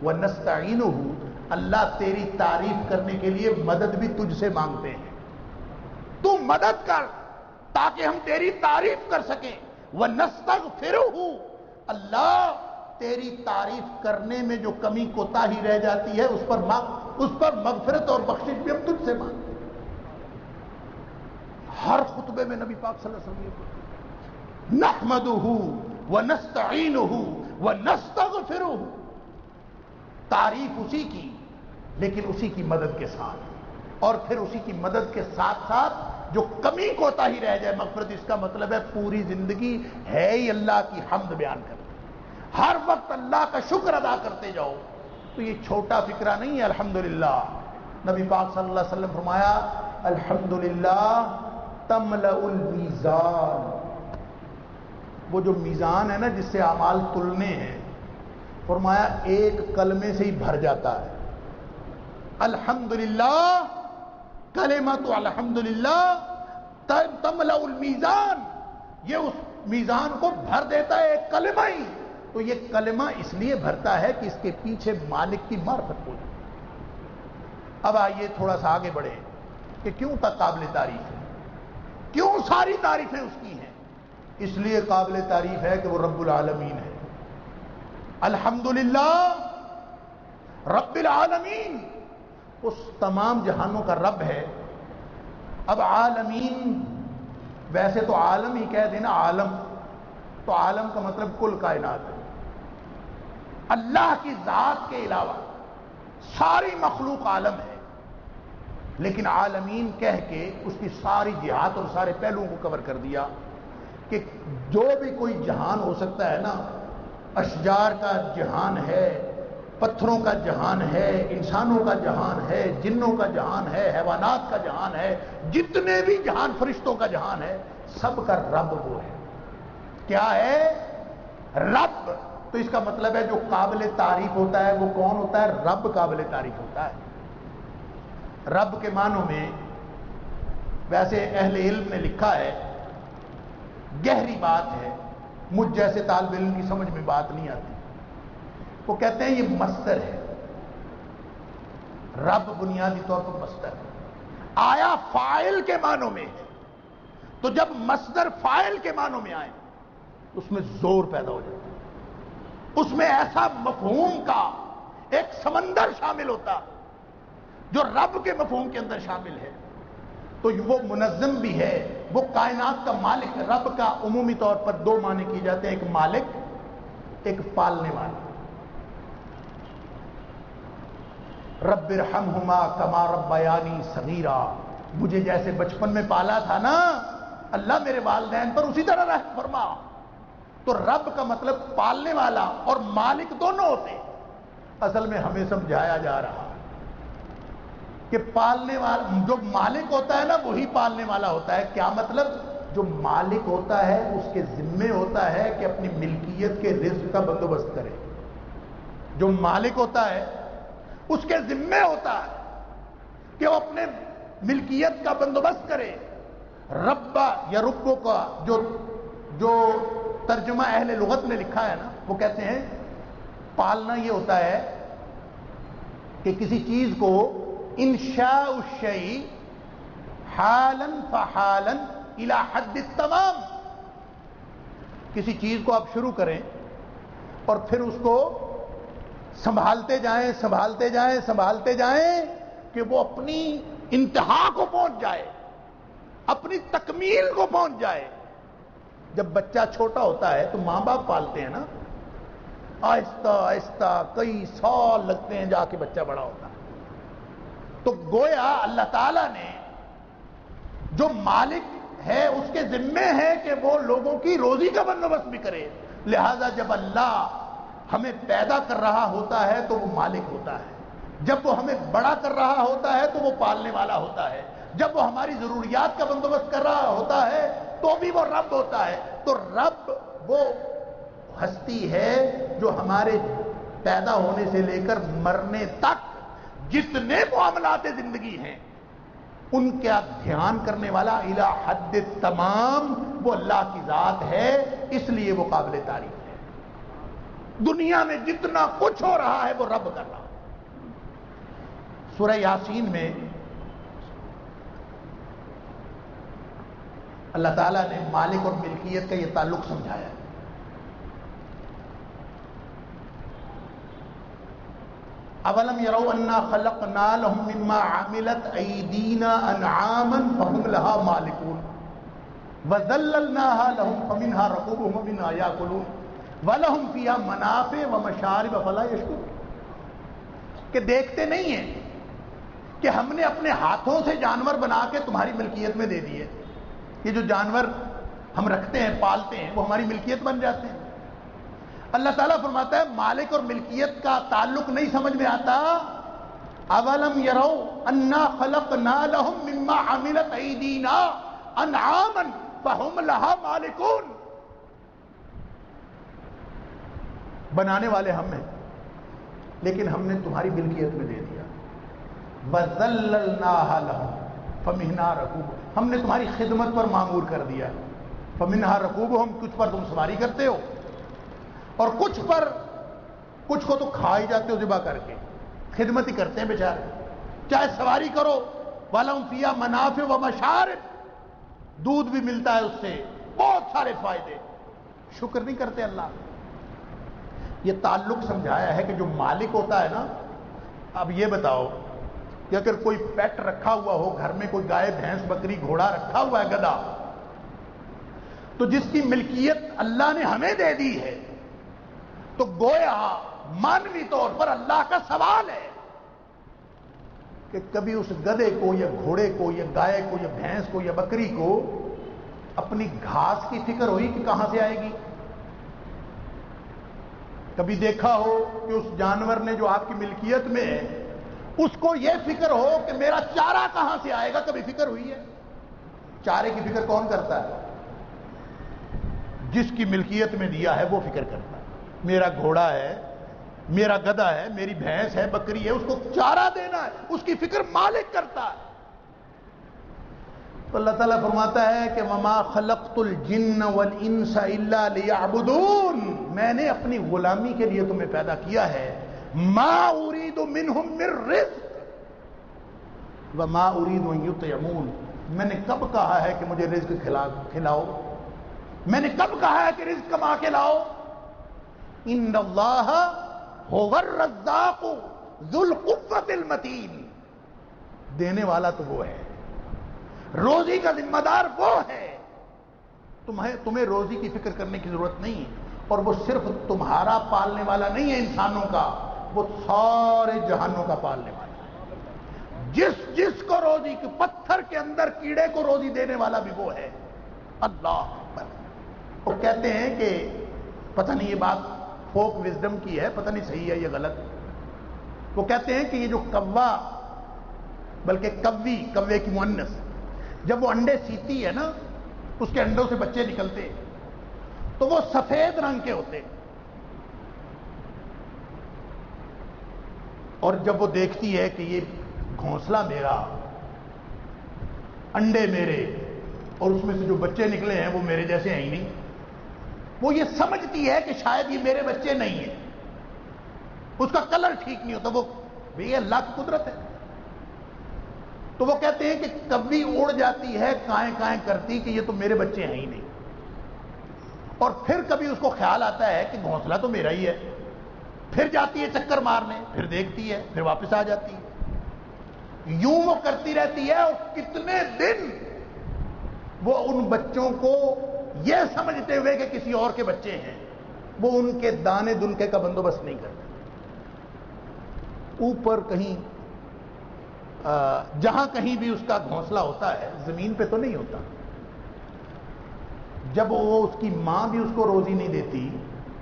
S1: وَنَسْتَعِينُهُ، اللہ تیری تعریف کرنے کے لیے مدد بھی تجھ سے مانگتے ہیں، تو مدد کر تاکہ ہم تیری تعریف کر سکیں۔ وَنَسْتَغْفِرُهُ، اللہ تیری تعریف کرنے میں جو کمی کوتاہی رہ جاتی ہے اس پر مغفرت اور بخشش بھی ہم تجھ سے مانگتے ہیں۔ ہر خطبے میں نبی پاک صلی اللہ علیہ وسلم نحمدہ ونستعینہ ونستغفرہ، تعریف اسی کی لیکن اسی کی مدد کے ساتھ، اور پھر اسی کی مدد کے ساتھ ساتھ جو کمی کوتاہی رہ جائے مغفرت۔ اس کا مطلب ہے پوری زندگی ہے ہی اللہ کی حمد بیان کرتے، ہر وقت اللہ کا شکر ادا کرتے جاؤ۔ تو یہ چھوٹا فکرہ نہیں ہے الحمدللہ۔ نبی پاک صلی اللہ علیہ وسلم فرمایا الحمدللہ تملأ المیزان، وہ جو میزان ہے نا جس سے اعمال تلنے ہیں، فرمایا ایک کلمے سے ہی بھر جاتا ہے۔ الحمدللہ، کلمۃ الحمدللہ تملأ المیزان، یہ اس میزان کو بھر دیتا ہے ایک کلمہ ہی، تو یہ کلمہ اس لیے بھرتا ہے کہ اس کے پیچھے مالک کی معرفت ہو جائے۔ اب آئیے تھوڑا سا آگے بڑھے کہ کیوں تک قابل تعریف ہے، کیوں ساری تعریفیں اس کی ہیں؟ اس لیے قابل تعریف ہے کہ وہ رب العالمین ہے۔ الحمدللہ رب العالمین، اس تمام جہانوں کا رب ہے۔ اب عالمین، ویسے تو عالم ہی کہہ دینا، عالم تو عالم کا مطلب کل کائنات ہے۔ اللہ کی ذات کے علاوہ ساری مخلوق عالم ہے، لیکن عالمین کہہ کے اس کی ساری جہات اور سارے پہلوؤں کو کور کر دیا کہ جو بھی کوئی جہان ہو سکتا ہے نا، اشجار کا جہان ہے، پتھروں کا جہان ہے، انسانوں کا جہان ہے، جنوں کا جہان ہے، حیوانات کا جہان ہے، جتنے بھی جہان، فرشتوں کا جہان ہے، سب کا رب وہ ہے۔ کیا ہے؟ رب۔ تو اس کا مطلب ہے جو قابل تعریف ہوتا ہے وہ کون ہوتا ہے؟ رب قابل تعریف ہوتا ہے۔ رب کے معنوں میں ویسے اہل علم نے لکھا ہے، گہری بات ہے، مجھ جیسے طالب علم کی سمجھ میں بات نہیں آتی۔ وہ کہتے ہیں یہ مصدر ہے، رب بنیادی طور پر مصدر ہے۔ آیا فاعل کے معنوں میں ہے، تو جب مصدر فاعل کے معنوں میں آئے اس میں زور پیدا ہو جاتا ہے، اس میں ایسا مفہوم کا ایک سمندر شامل ہوتا جو رب کے مفہوم کے اندر شامل ہے۔ تو وہ منظم بھی ہے، وہ کائنات کا مالک۔ رب کا عمومی طور پر دو معنی کیے جاتے ہیں، ایک مالک، ایک پالنے والا۔ رب ارحمہما کما ربیانی صغیرا، مجھے جیسے بچپن میں پالا تھا نا اللہ، میرے والدین پر اسی طرح رحم فرما۔ تو رب کا مطلب پالنے والا اور مالک دونوں ہوتے ہیں۔ اصل میں ہمیں سمجھایا جا رہا کہ پالنے والا، جو مالک ہوتا ہے نا وہی پالنے والا ہوتا ہے۔ کیا مطلب؟ جو مالک ہوتا ہے اس کے ذمے ہوتا ہے کہ اپنی ملکیت کے رزق کا بندوبست کرے۔ جو مالک ہوتا ہے اس کے ذمے ہوتا ہے کہ وہ اپنے ملکیت کا بندوبست کرے۔ ربا یا ربو کا جو ترجمہ اہل لغت نے لکھا ہے نا، وہ کہتے ہیں پالنا یہ ہوتا ہے کہ کسی چیز کو انشاء الشیء حالا فحالا الی حد التمام، کسی چیز کو آپ شروع کریں اور پھر اس کو سنبھالتے جائیں سنبھالتے جائیں سنبھالتے جائیں کہ وہ اپنی انتہا کو پہنچ جائے، اپنی تکمیل کو پہنچ جائے۔ جب بچہ چھوٹا ہوتا ہے تو ماں باپ پالتے ہیں نا، آہستہ آہستہ کئی سال لگتے ہیں جا کے بچہ بڑا ہوتا ہے۔ تو گویا اللہ تعالیٰ نے جو مالک ہے اس کے ذمے ہے کہ وہ لوگوں کی روزی کا بندوبست بھی کرے۔ لہذا جب اللہ ہمیں پیدا کر رہا ہوتا ہے تو وہ مالک ہوتا ہے، جب وہ ہمیں بڑا کر رہا ہوتا ہے تو وہ پالنے والا ہوتا ہے، جب وہ ہماری ضروریات کا بندوبست کر رہا ہوتا ہے تو بھی وہ رب ہوتا ہے۔ تو رب وہ ہستی ہے جو ہمارے پیدا ہونے سے لے کر مرنے تک جتنے معاملات زندگی ہیں ان کا دھیان کرنے والا الی حد تمام وہ اللہ کی ذات ہے، اس لیے وہ قابل تعریف ہے۔ دنیا میں جتنا کچھ ہو رہا ہے وہ رب کر رہا ہے۔ سورہ یاسین میں اللہ تعالیٰ نے مالک اور ملکیت کا یہ تعلق سمجھایا ہے۔ اولم یروا انا خلقنا لهم مما عملت ایدینا انعاما فهم لها مالکون وذللناها لهم فمنها ركوبهم ومنها یاکلون ولهم فیہا منافع ومشارب فلا یشکرون، کہ دیکھتے نہیں ہیں کہ ہم نے اپنے ہاتھوں سے جانور بنا کے تمہاری ملکیت میں دے دیے۔ یہ جو جانور ہم رکھتے ہیں پالتے ہیں وہ ہماری ملکیت بن جاتے ہیں۔ اللہ تعالیٰ فرماتا ہے مالک اور ملکیت کا تعلق نہیں سمجھ میں آتا۔ اولم یروا انا خلقنا لهم مما عملت ایدینا انعاما فهم لها مالکون، بنانے والے ہم ہیں لیکن ہم نے تمہاری ملکیت میں دے دیا۔ وَذَلَّلْنَاهَا لَهُمْ فَمِنْهَا رَكُوبُهُمْ، ہم نے تمہاری خدمت پر معمور کر دیا۔ فمنہا رکوبہم، کچھ پر تم سواری کرتے ہو اور کچھ کو تو کھا ہی جاتے ہو ذبح کر کے، خدمت ہی کرتے ہیں بیچارے، چاہے سواری کرو، وَلَهُمْ فِيهَا مَنَافِعُ وَمَشَارِبُ، دودھ بھی ملتا ہے اس سے، بہت سارے فائدے، شکر نہیں کرتے اللہ۔ یہ تعلق سمجھایا ہے کہ جو مالک ہوتا ہے نا، اب یہ بتاؤ کہ اگر کوئی پیٹ رکھا ہوا ہو گھر میں، کوئی گائے بھینس بکری گھوڑا رکھا ہوا ہے، گدھا، تو جس کی ملکیت اللہ نے ہمیں دے دی ہے، تو گویا مانوی طور پر اللہ کا سوال ہے کہ کبھی اس گدھے کو یا گھوڑے کو یا گائے کو یا بھینس کو یا بکری کو اپنی گھاس کی فکر ہوئی کہ کہاں سے آئے گی؟ کبھی دیکھا ہو کہ اس جانور نے جو آپ کی ملکیت میں ہے، اس کو یہ فکر ہو کہ میرا چارہ کہاں سے آئے گا؟ کبھی فکر ہوئی ہے؟ چارے کی فکر کون کرتا ہے؟ جس کی ملکیت میں دیا ہے وہ فکر کرتا ہے۔ میرا گھوڑا ہے، میرا گدھا ہے، میری بھینس ہے، بکری ہے، اس کو چارہ دینا ہے، اس کی فکر مالک کرتا ہے۔ تو اللہ تعالیٰ فرماتا ہے کہ وَمَا خَلَقْتُ الْجِنَّ وَالْإِنسَ إِلَّا لِيَعْبُدُونَ، میں نے اپنی غلامی کے لیے تمہیں پیدا کیا ہے، مَا أُرِيدُ مِنْهُمْ مِنْ رِزْقٍ وَمَا أُرِيدُ أَنْ يُطْعِمُونَ، میں نے کب کہا ہے کہ مجھے رزق کھلاؤ؟ میں نے کب کہا ہے کہ رزق کما کے لاؤ؟ ان اللہ هو الرزاق ذو القوۃ المتین، دینے والا تو وہ ہے، روزی کا ذمہ دار وہ ہے، تمہیں روزی کی فکر کرنے کی ضرورت نہیں ہے، اور وہ صرف تمہارا پالنے والا نہیں ہے انسانوں کا، وہ سارے جہانوں کا پالنے والا ہے، جس کو روزی کی، پتھر کے اندر کیڑے کو روزی دینے والا بھی وہ ہے، اللہ اکبر۔ وہ کہتے ہیں کہ پتہ نہیں، یہ بات فوک وزڈم کی ہے، پتہ نہیں صحیح ہے یا غلط، وہ کہتے ہیں کہ یہ جو کوا، بلکہ کوے کی مؤنث، جب وہ انڈے سیتی ہے نا، اس کے انڈوں سے بچے نکلتے تو وہ سفید رنگ کے ہوتے، اور جب وہ دیکھتی ہے کہ یہ گھونسلہ میرا، انڈے میرے، اور اس میں سے جو بچے نکلے ہیں وہ میرے جیسے ہیں ہی نہیں، وہ یہ سمجھتی ہے کہ شاید یہ میرے بچے نہیں ہیں، اس کا کلر ٹھیک نہیں ہوتا، وہ یہ اللہ کی قدرت ہے۔ تو وہ کہتے ہیں کہ کبھی اڑ جاتی ہے کائیں کرتی کہ یہ تو میرے بچے ہیں ہی نہیں، اور پھر کبھی اس کو خیال آتا ہے کہ گھونسلہ تو میرا ہی ہے، پھر جاتی ہے چکر مارنے، پھر دیکھتی ہے، پھر واپس آ جاتی ہے، یوں وہ کرتی رہتی ہے، اور کتنے دن وہ ان بچوں کو یہ سمجھتے ہوئے کہ کسی اور کے بچے ہیں، وہ ان کے دانے دلکے کا بندوبست نہیں کرتے، اوپر کہیں جہاں کہیں بھی اس کا گھونسلہ ہوتا ہے، زمین پہ تو نہیں ہوتا، جب وہ اس کی ماں بھی اس کو روزی نہیں دیتی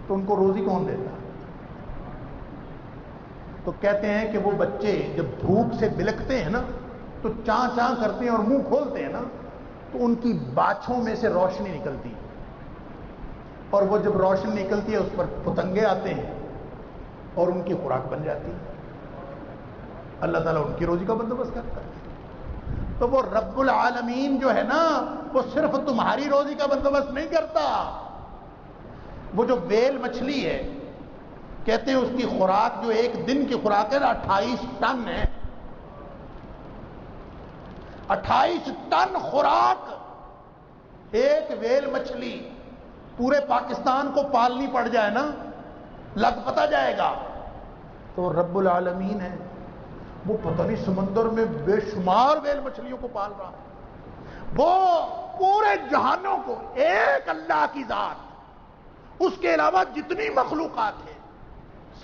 S1: تو ان کو روزی کون دیتا؟ تو کہتے ہیں کہ وہ بچے جب دھوپ سے بلکتے ہیں نا تو چاں چاں کرتے ہیں اور منہ کھولتے ہیں نا تو ان کی باچھوں میں سے روشنی نکلتی ہے، اور وہ جب روشنی نکلتی ہے اس پر پتنگے آتے ہیں اور ان کی خوراک بن جاتی ہے، اللہ تعالیٰ ان کی روزی کا بندوبست کرتا ہے۔ تو وہ رب العالمین جو ہے نا، وہ صرف تمہاری روزی کا بندوبست نہیں کرتا، وہ جو ویل مچھلی ہے، کہتے ہیں اس کی خوراک جو ایک دن کی خوراک ہے نا 28 ٹن ہے، 28 ٹن خوراک ایک ویل مچھلی پورے پاکستان کو پالنی پڑ جائے نا، لگ پتہ جائے گا۔ تو رب العالمین ہے، وہ پتہ نہیں سمندر میں بے شمار ویل مچھلیوں کو پال رہا ہے، وہ پورے جہانوں کو، ایک اللہ کی ذات، اس کے علاوہ جتنی مخلوقات ہیں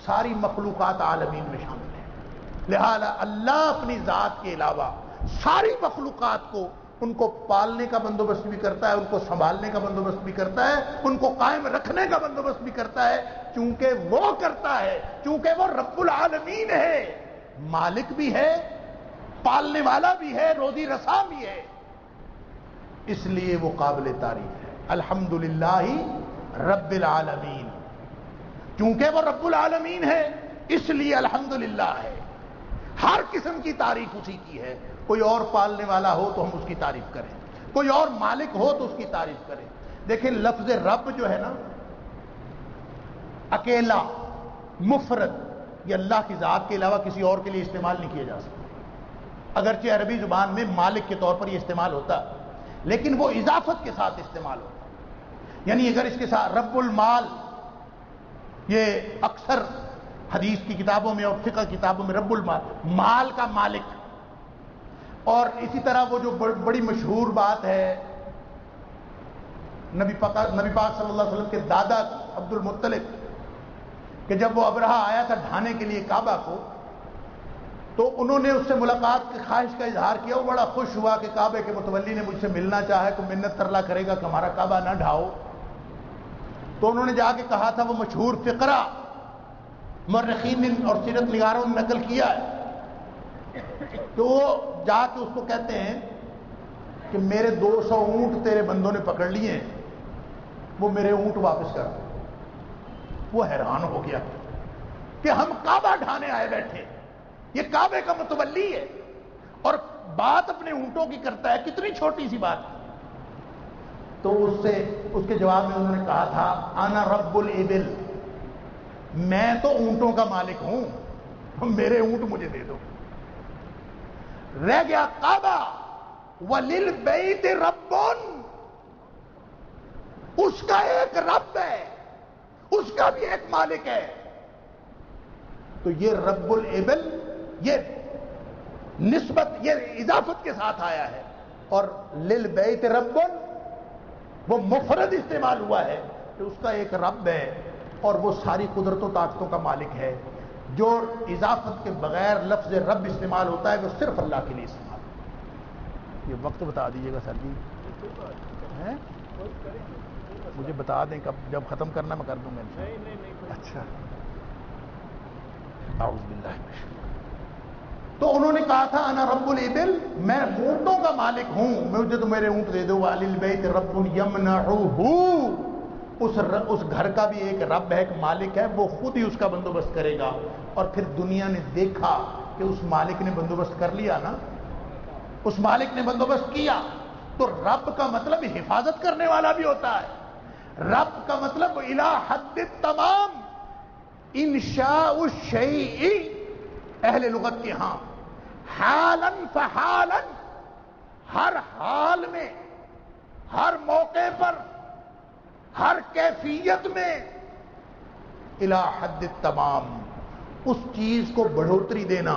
S1: ساری مخلوقات عالمین میں شامل ہیں، لہذا اللہ اپنی ذات کے علاوہ ساری مخلوقات کو، ان کو پالنے کا بندوبست بھی کرتا ہے، ان کو سنبھالنے کا بندوبست بھی کرتا ہے، ان کو قائم رکھنے کا بندوبست بھی کرتا ہے، چونکہ وہ کرتا ہے، چونکہ وہ رب العالمین ہے، مالک بھی ہے، پالنے والا بھی ہے، روزی رساں بھی ہے، اس لیے وہ قابل تعریف ہے۔ الحمدللہ رب العالمین، چونکہ وہ رب العالمین ہے اس لیے الحمدللہ ہے، ہر قسم کی تعریف اسی کی ہے، کوئی اور پالنے والا ہو تو ہم اس کی تعریف کریں، کوئی اور مالک ہو تو اس کی تعریف کریں، دیکھیں لفظ رب جو ہے نا، اکیلا مفرد، یہ اللہ کی ذات کے علاوہ کسی اور کے لیے استعمال نہیں کیا جا سکتا۔ اگرچہ عربی زبان میں مالک کے طور پر یہ استعمال ہوتا، لیکن وہ اضافت کے ساتھ استعمال ہوتا۔ یعنی اگر اس کے ساتھ رب المال، یہ اکثر حدیث کی کتابوں میں اور فقہ کتابوں میں رب المال، مال کا مالک، اور اسی طرح وہ جو بڑی مشہور بات ہے نبی پاک صلی اللہ علیہ وسلم کے دادا عبد المطلب، کہ جب وہ ابرہہ آیا تھا ڈھانے کے لیے کعبہ کو، تو انہوں نے اس سے ملاقات کی خواہش کا اظہار کیا۔ وہ بڑا خوش ہوا کہ کعبے کے متولی نے مجھ سے ملنا چاہا، کوئی منت ترلا کرے گا کہ ہمارا کعبہ نہ ڈھاؤ۔ تو انہوں نے جا کے کہا تھا، وہ مشہور فقرہ مورخین اور سیرت نگاروں نے نقل کیا ہے، تو وہ جا کے اس کو کہتے ہیں کہ میرے 200 اونٹ تیرے بندوں نے پکڑ لیے ہیں، وہ میرے اونٹ واپس کر دو۔ وہ حیران ہو گیا کہ ہم کعبہ ڈھانے آئے بیٹھے، یہ کعبے کا متولی ہے اور بات اپنے اونٹوں کی کرتا ہے، کتنی چھوٹی سی بات۔ تو اس کے جواب میں انہوں نے کہا تھا، انا رب الابل، میں تو اونٹوں کا مالک ہوں، میرے اونٹ مجھے دے دو۔ رہ گیا کعبہ، وَلِلْبَيْتِ رَبٌّ، اس کا ایک رب ہے، اس کا بھی ایک مالک ہے۔ تو یہ رب الابل، یہ نسبت، یہ اضافت کے ساتھ آیا ہے، اور للبیت رب وہ مفرد استعمال ہوا ہے کہ اس کا ایک رب ہے اور وہ ساری قدرتوں طاقتوں کا مالک ہے۔ جو اضافت کے بغیر لفظ رب استعمال ہوتا ہے وہ صرف اللہ کے لیے استعمال ہوتا ہے۔ یہ وقت بتا دیجیے گا سر جی، مجھے بتا دیں کب، جب ختم کرنا میں کر دوں گا انشاءاللہ۔ اچھا، اعوذ باللہ من الشیطان۔ تو انہوں نے کہا تھا انا رب الابل، میں اونٹوں کا مالک ہوں، مجھے تو میرے اونٹ دے دو۔ وَلِلْبَيْتِ رَبٌّ يَمْنَعُهُ، اس گھر کا بھی ایک رب ہے، ایک مالک ہے، وہ خود ہی اس کا بندوبست کرے گا۔ اور پھر دنیا نے دیکھا کہ اس مالک نے بندوبست کر لیا نا، اس مالک نے بندوبست کیا۔ تو رب کا مطلب حفاظت کرنے والا بھی ہوتا ہے، رب کا مطلب الہ حد التمام، انشاء الشیء اہل لغت کے ہاں حالاً فحالاً، ہر حال میں، ہر موقع پر، ہر کیفیت میں، الہ حد التمام، اس چیز کو بڑھوتری دینا،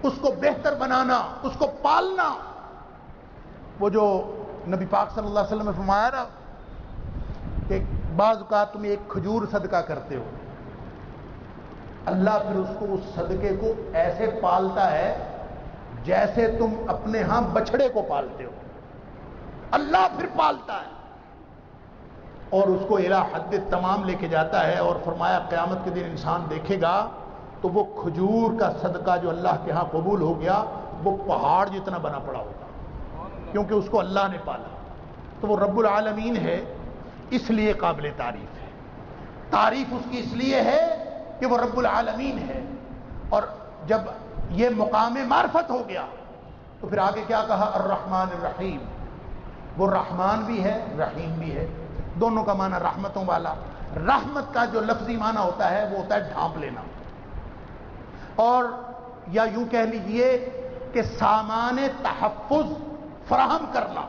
S1: اس کو بہتر بنانا، اس کو پالنا۔ وہ جو نبی پاک صلی اللہ علیہ وسلم نے فرمایا نا کہ بعض اوقات تم ایک کھجور صدقہ کرتے ہو، اللہ پھر اس کو، اس صدقے کو ایسے پالتا ہے جیسے تم اپنے ہاں بچڑے کو پالتے ہو، اللہ پھر پالتا ہے اور اس کو الہ حد تمام لے کے جاتا ہے۔ اور فرمایا قیامت کے دن انسان دیکھے گا تو وہ کھجور کا صدقہ جو اللہ کے ہاں قبول ہو گیا وہ پہاڑ جتنا بنا پڑا ہوگا، کیونکہ اس کو اللہ نے پالا۔ تو وہ رب العالمین ہے، اس لیے قابل تعریف ہے۔ تعریف اس کی اس لیے ہے کہ وہ رب العالمین ہے۔ اور جب یہ مقام معرفت ہو گیا تو پھر آگے کیا کہا، الرحمن الرحیم، وہ رحمان بھی ہے رحیم بھی ہے، دونوں کا معنی رحمتوں والا۔ رحمت کا جو لفظی معنی ہوتا ہے وہ ہوتا ہے ڈھانپ لینا، اور یا یوں کہہ لیجئے کہ سامان تحفظ فراہم کرنا،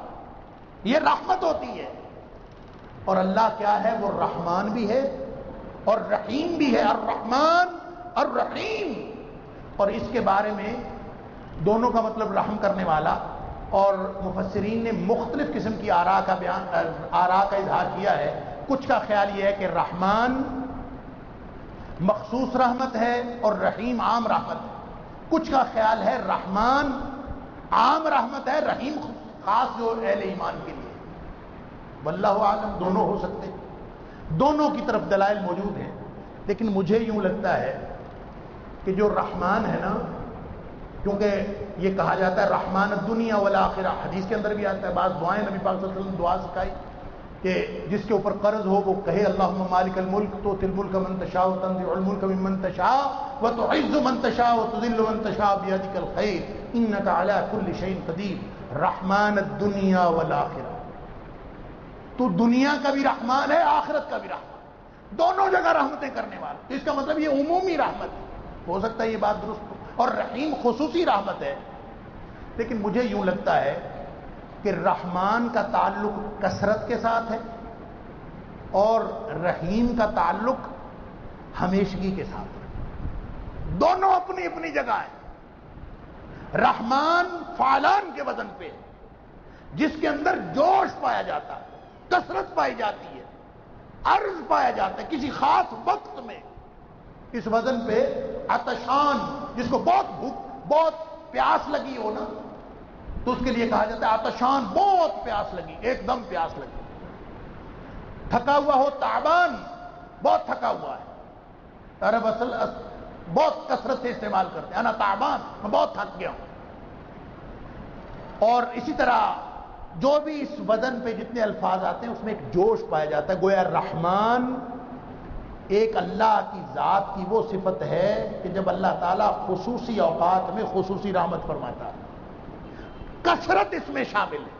S1: یہ رحمت ہوتی ہے۔ اور اللہ کیا ہے، وہ رحمان بھی ہے اور رحیم بھی ہے، الرحمن الرحیم۔ اور اس کے بارے میں دونوں کا مطلب رحم کرنے والا، اور مفسرین نے مختلف قسم کی آراء کا اظہار کیا ہے۔ کچھ کا خیال یہ ہے کہ رحمان مخصوص رحمت ہے اور رحیم عام رحمت ہے۔ کچھ کا خیال ہے رحمان عام رحمت ہے، رحیم خاص جو اہل ایمان کے لیے۔ واللہ عالم، دونوں ہو سکتے، دونوں کی طرف دلائل موجود ہیں، لیکن مجھے یوں لگتا ہے کہ جو رحمان ہے نا، کیونکہ یہ کہا جاتا ہے رحمان الدنیا والآخرہ، حدیث کے اندر بھی آتا ہے، بعض دعائیں نبی پاک صلی اللہ علیہ وسلم نے دعا سکھائی کہ جس کے اوپر قرض ہو وہ کہے اللہم مالک الملک تؤتی الملک من تشاء وتنزع الملک ممن تشاء وتعز من تشاء وتذل من تشاء بیدک الخیر انک علی کل شیء قدیر۔ رحمان الدنیا والآخرہ، تو دنیا کا بھی رحمان ہے، آخرت کا بھی رحمان، دونوں جگہ رحمتیں کرنے والا. تو اس کا مطلب یہ عمومی رحمت ہے. ہو سکتا ہے یہ بات درست ہو، اور رحیم خصوصی رحمت ہے. لیکن مجھے یوں لگتا ہے کہ رحمان کا تعلق کثرت کے ساتھ ہے اور رحیم کا تعلق ہمیشگی کے ساتھ ہے. دونوں اپنی اپنی جگہ ہیں. رحمان فعلان کے وزن پہ ہے، جس کے اندر جوش پایا جاتا ہے، کثرت پائی جاتی ہے، عرض پایا جاتا ہے کسی خاص وقت میں. اس وزن پہ عطشان، جس کو بہت پیاس لگی ہو نا، تو اس کے لیے کہا جاتا ہے عطشان، بہت پیاس لگی، ایک دم پیاس لگی. تھکا ہوا ہو تعبان، بہت تھکا ہوا ہے. عرب اصل بہت کثرت سے استعمال کرتے ہیں، انا تعبان، میں بہت تھک گیا ہوں. اور اسی طرح جو بھی اس وزن پہ جتنے الفاظ آتے ہیں اس میں ایک جوش پایا جاتا ہے. گویا رحمان ایک اللہ کی ذات کی وہ صفت ہے کہ جب اللہ تعالیٰ خصوصی اوقات میں خصوصی رحمت فرماتا ہے، کثرت اس میں شامل ہے.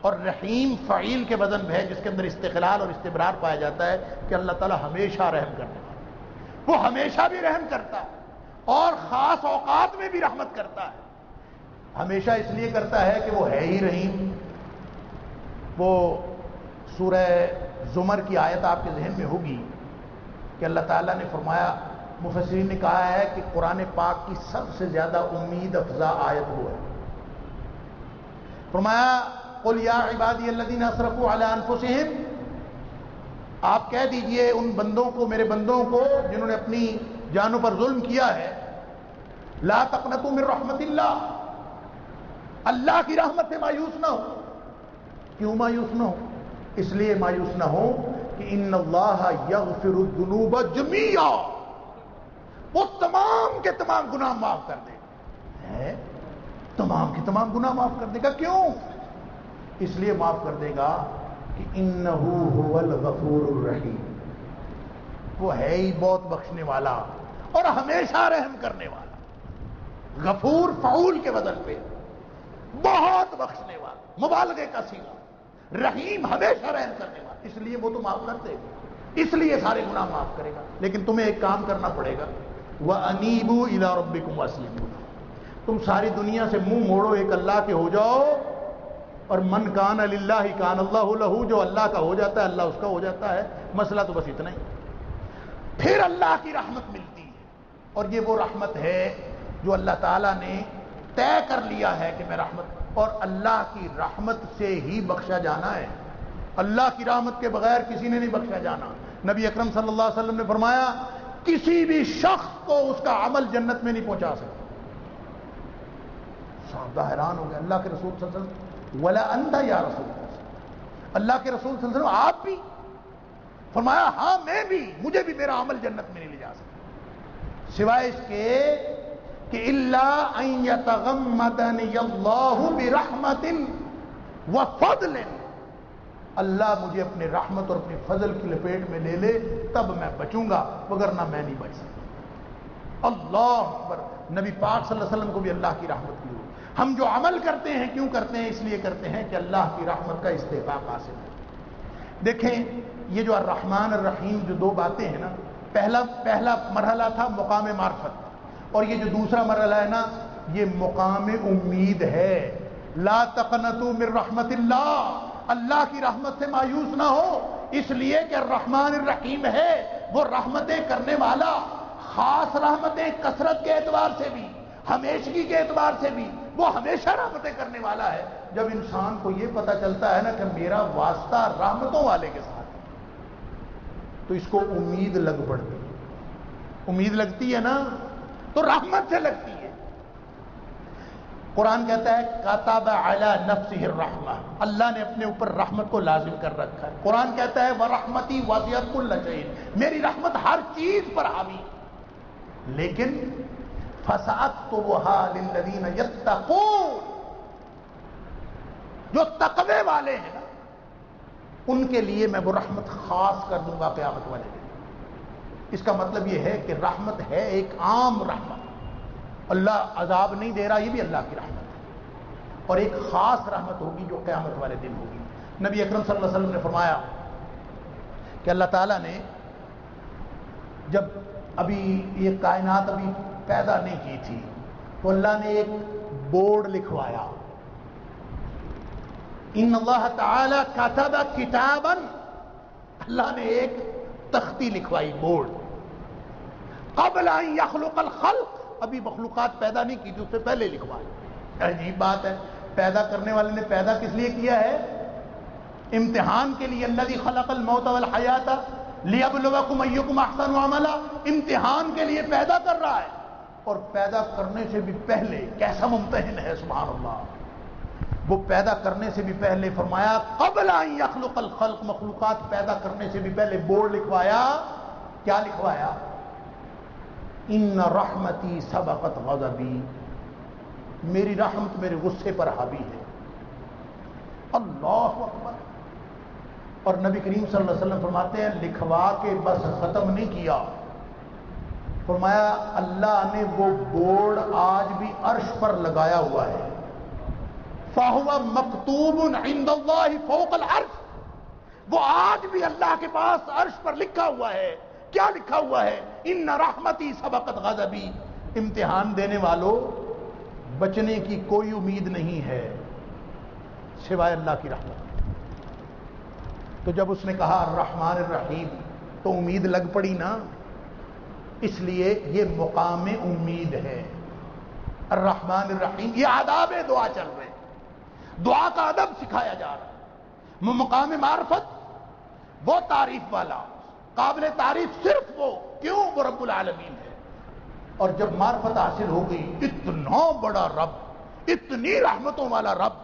S1: اور رحیم فعیل کے وزن میں ہے، جس کے اندر استقلال اور استمرار پایا جاتا ہے کہ اللہ تعالیٰ ہمیشہ رحم کرنے والا، وہ ہمیشہ بھی رحم کرتا ہے اور خاص اوقات میں بھی رحمت کرتا ہے. ہمیشہ اس لیے کرتا ہے کہ وہ ہے ہی رحیم. وہ سورہ زمر کی آیت آپ کے ذہن میں ہوگی کہ اللہ تعالیٰ نے فرمایا، مفسرین نے کہا ہے کہ قرآن پاک کی سب سے زیادہ امید افزا آیت وہ ہے. فرمایا قل یا عبادی الذین اسرفوا علی انفسہم، آپ کہہ دیجئے ان بندوں کو، میرے بندوں کو جنہوں نے اپنی جانوں پر ظلم کیا ہے، لا تقنطوا من رحمت اللہ، اللہ کی رحمت سے مایوس نہ ہو. کیوں مایوس نہ ہو؟ اس لیے مایوس نہ ہو کہ ان اللہ یغفر الذنوب جميعا، وہ تمام کے تمام گناہ معاف کر دے گا. تمام کے تمام گناہ معاف کر دے گا. کیوں؟ اس لیے معاف کر دے گا کہ انہ هو الغفور الرحیم، وہ ہے ہی بہت بخشنے والا اور ہمیشہ رحم کرنے والا. غفور فعول کے وزن پہ، بہت بخشنے والا، مبالغے کا صیغہ. رحیم ہمیشہ رحم کرنے والا، اس لیے وہ تو معاف کر دے گا، اس لیے سارے گناہ معاف کرے گا. لیکن تمہیں ایک کام کرنا پڑے گا، وَأَنِيبُوا إِلَىٰ رَبِّكُمْ وَأَسْلِمُوا، تم ساری دنیا سے منہ موڑو، ایک اللہ کے ہو جاؤ. اور من کان للہ کان اللہ لہ، جو اللہ کا ہو جاتا ہے اللہ اس کا ہو جاتا ہے. مسئلہ تو بس اتنا ہی. پھر اللہ کی رحمت ملتی ہے، اور یہ وہ رحمت ہے جو اللہ تعالیٰ نے طے کر لیا ہے کہ میں رحمت، اور اللہ کی رحمت سے ہی بخشا جانا ہے. اللہ کی رحمت کے بغیر کسی نے نہیں بخشا جانا. نبی اکرم صلی اللہ علیہ وسلم نے فرمایا کسی بھی شخص کو اس کا عمل جنت میں نہیں پہنچا سکتا. صحابہ حیران ہو گئے. اللہ کے رسول صلی اللہ علیہ وسلم، ولا انت یا رسول اللہ، اللہ کے رسول صلی اللہ علیہ وسلم آپ بھی؟ فرمایا ہاں میں بھی، مجھے بھی میرا عمل جنت میں نہیں لے جا سکتا سوائے اس کے کہ الا ان یتغمدنی اللہ برحمت وفضل، اللہ مجھے اپنے رحمت اور اپنے فضل کی لپیٹ میں لے لے تب میں بچوں گا، وگرنہ میں نہیں بچ سکتا. اللہ اکبر. نبی پاک صلی اللہ علیہ وسلم کو بھی اللہ کی رحمت کی ہوئی. ہم جو عمل کرتے ہیں کیوں کرتے ہیں؟ اس لیے کرتے ہیں کہ اللہ کی رحمت کا استحقاق حاصل ہے. دیکھیں یہ جو الرحمن الرحیم جو دو باتیں ہیں نا، پہلا مرحلہ تھا مقام معرفت، اور یہ جو دوسرا مرحلہ ہے نا یہ مقام امید ہے. لا تقنطوا من رحمت اللہ، اللہ کی رحمت سے مایوس نہ ہو، اس لیے کہ الرحمن الرحیم ہے، وہ رحمتیں کرنے والا. خاص رحمتیں کثرت کے اعتبار سے بھی، ہمیشگی کے اعتبار سے بھی وہ ہمیشہ رحمتیں کرنے والا ہے. جب انسان کو یہ پتہ چلتا ہے نا کہ میرا واسطہ رحمتوں والے کے ساتھ ہے، تو اس کو امید لگ پڑتی ہے. امید لگتی ہے نا تو رحمت سے لگتی ہے. قرآن کہتا ہے کتب علی نفسہ الرحمہ، اللہ نے اپنے اوپر رحمت کو لازم کر رکھا ہے. قرآن کہتا ہے ورحمتی وسعت کل شیء، میری رحمت ہر چیز پر حاوی. لیکن فسأکتبھا للذین یتقون، جو تقوی والے ہیں نا ان کے لیے میں وہ رحمت خاص کر دوں گا قیامت والے دن. اس کا مطلب یہ ہے کہ رحمت ہے ایک عام رحمت، اللہ عذاب نہیں دے رہا، یہ بھی اللہ کی رحمت ہے. اور ایک خاص رحمت ہوگی جو قیامت والے دن ہوگی. نبی اکرم صلی اللہ علیہ وسلم نے فرمایا کہ اللہ تعالیٰ نے جب ابھی یہ کائنات ابھی پیدا نہیں کی تھی تو اللہ نے ایک بورڈ لکھوایا، ان اللہ تعالی کتب کتابا، اللہ نے ایک تختی لکھوائی، بورڈ، قبل ان یخلق الخلق، ابھی مخلوقات پیدا نہیں کی تھی اس سے پہلے لکھوایا۔ عجیب بات ہے، پیدا کرنے والے نے پیدا کس لیے کیا ہے؟ امتحان کے لیے، الذی خلق الموت والحیات لیبلوکم ایکم احسن عملا، امتحان کے لیے پیدا کر رہا ہے، اور پیدا کرنے سے بھی پہلے کیسا ممتحن ہے، سبحان اللہ، وہ پیدا کرنے سے بھی پہلے فرمایا قبل ان یخلق الخلق، مخلوقات پیدا کرنے سے بھی پہلے بورڈ لکھوایا۔ کیا لکھوایا؟ ان رحمتی سبقت غضبی، میری رحمت میرے غصے پر حاوی ہے۔ اللہ اکبر۔ اور نبی کریم صلی اللہ علیہ وسلم فرماتے ہیں لکھوا کے بس ختم نہیں کیا، فرمایا اللہ نے وہ بورڈ آج بھی عرش پر لگایا ہوا ہے، فَهُوَ مَكْتُوبٌ عِندَ اللَّهِ فَوْقَ الْعَرْشِ، وہ آج بھی اللہ کے پاس عرش پر لکھا ہوا ہے۔ کیا لکھا ہوا ہے؟ ان رحمتی سبقت غضبی، امتحان دینے والوں بچنے کی کوئی امید نہیں ہے سوائے اللہ کی رحمت۔ تو جب اس نے کہا الرحمن الرحیم تو امید لگ پڑی نا، اس لیے یہ مقام امید ہے۔ الرحمن الرحیم، یہ آداب دعا چل رہے ہیں، دعا کا ادب سکھایا جا رہا ہے۔ مقام معرفت وہ تعریف والا، قابل تعریف صرف وہ، کیوں؟ وہ رب العالمین ہے۔ اور جب معرفت حاصل ہو گئی، اتنا بڑا رب، اتنی رحمتوں والا رب،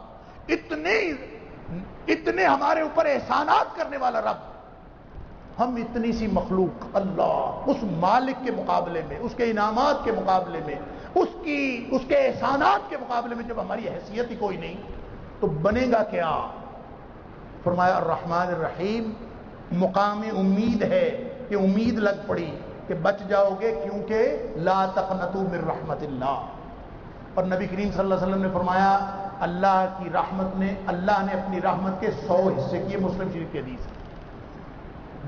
S1: اتنے ہمارے اوپر احسانات کرنے والا رب، ہم اتنی سی مخلوق، اللہ اس مالک کے مقابلے میں، اس کے انعامات کے مقابلے میں، اس کے احسانات کے مقابلے میں جب ہماری حیثیت ہی کوئی نہیں تو بنے گا کیا؟ فرمایا الرحمن الرحیم مقام امید ہے، کہ امید لگ پڑی کہ بچ جاؤ گے، کیونکہ لا تقنطوا من رحمت اللہ۔ اور نبی کریم صلی اللہ علیہ وسلم نے فرمایا اللہ کی رحمت نے، اللہ نے اپنی رحمت کے 100 حصے کیے، مسلم شریف کی حدیث ہے،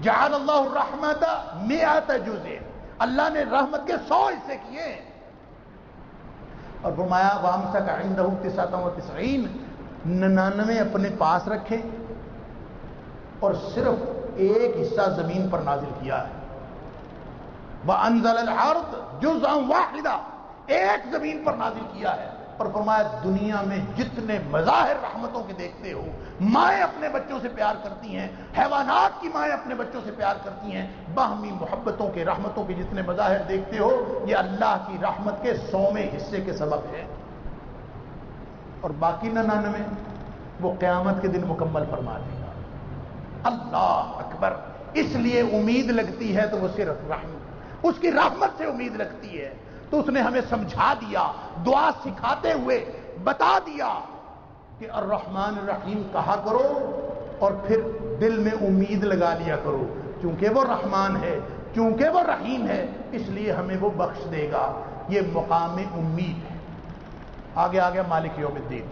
S1: جعل اللہ الرحمت 100 جزء، اللہ نے رحمت کے 100 حصے کیے، اور فرمایا وامسک عنده 99، 99 اپنے پاس رکھے، اور صرف ایک حصہ زمین پر نازل کیا ہے۔ وانزل الارض جزءا واحدا، ایک زمین پر نازل کیا ہے، اور فرمایا دنیا میں جتنے مظاہر رحمتوں کے دیکھتے ہو، مائیں اپنے بچوں سے پیار کرتی ہیں، حیوانات کی مائیں اپنے بچوں سے پیار کرتی ہیں، باہمی محبتوں کے، رحمتوں کے جتنے مظاہر دیکھتے ہو، یہ اللہ کی رحمت کے 100ویں حصے کے سبب ہے، اور باقی 99 وہ قیامت کے دن مکمل فرما دے گا۔ اللہ اکبر۔ اس لیے امید لگتی ہے تو وہ صرف اس کی رحمت سے امید لگتی ہے۔ تو اس نے ہمیں سمجھا دیا، دعا سکھاتے ہوئے بتا دیا کہ الرحمن الرحیم کہا کرو، اور پھر دل میں امید لگا لیا کرو، چونکہ وہ رحمان ہے، چونکہ وہ رحیم ہے، اس لیے ہمیں وہ بخش دے گا۔ یہ مقام امید ہے۔ آگے آگے مالک یوم الدین،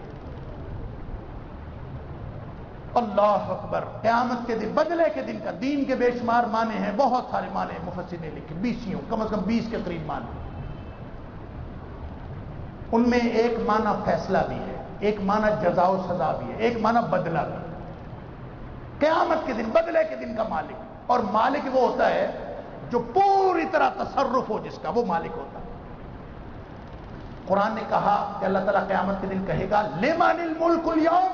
S1: اللہ اکبر۔ قیامت کے دن، بدلے کے دن کا، دین کے بے شمار معنی ہیں، بہت سارے معنی مفسر نے لکھے، 20 کم از کم 20 کے قریب معنی۔ ان میں ایک معنی فیصلہ بھی ہے، ایک معنی جزا و سزا بھی ہے، ایک معنی بدلہ بھی ہے۔ قیامت کے دن، بدلے کے دن کا مالک، اور مالک وہ ہوتا ہے جو پوری طرح تصرف ہو، جس کا وہ مالک ہوتا ہے۔ قرآن نے کہا کہ اللہ تعالیٰ قیامت کے دن کہے گا لمن الملک اليوم،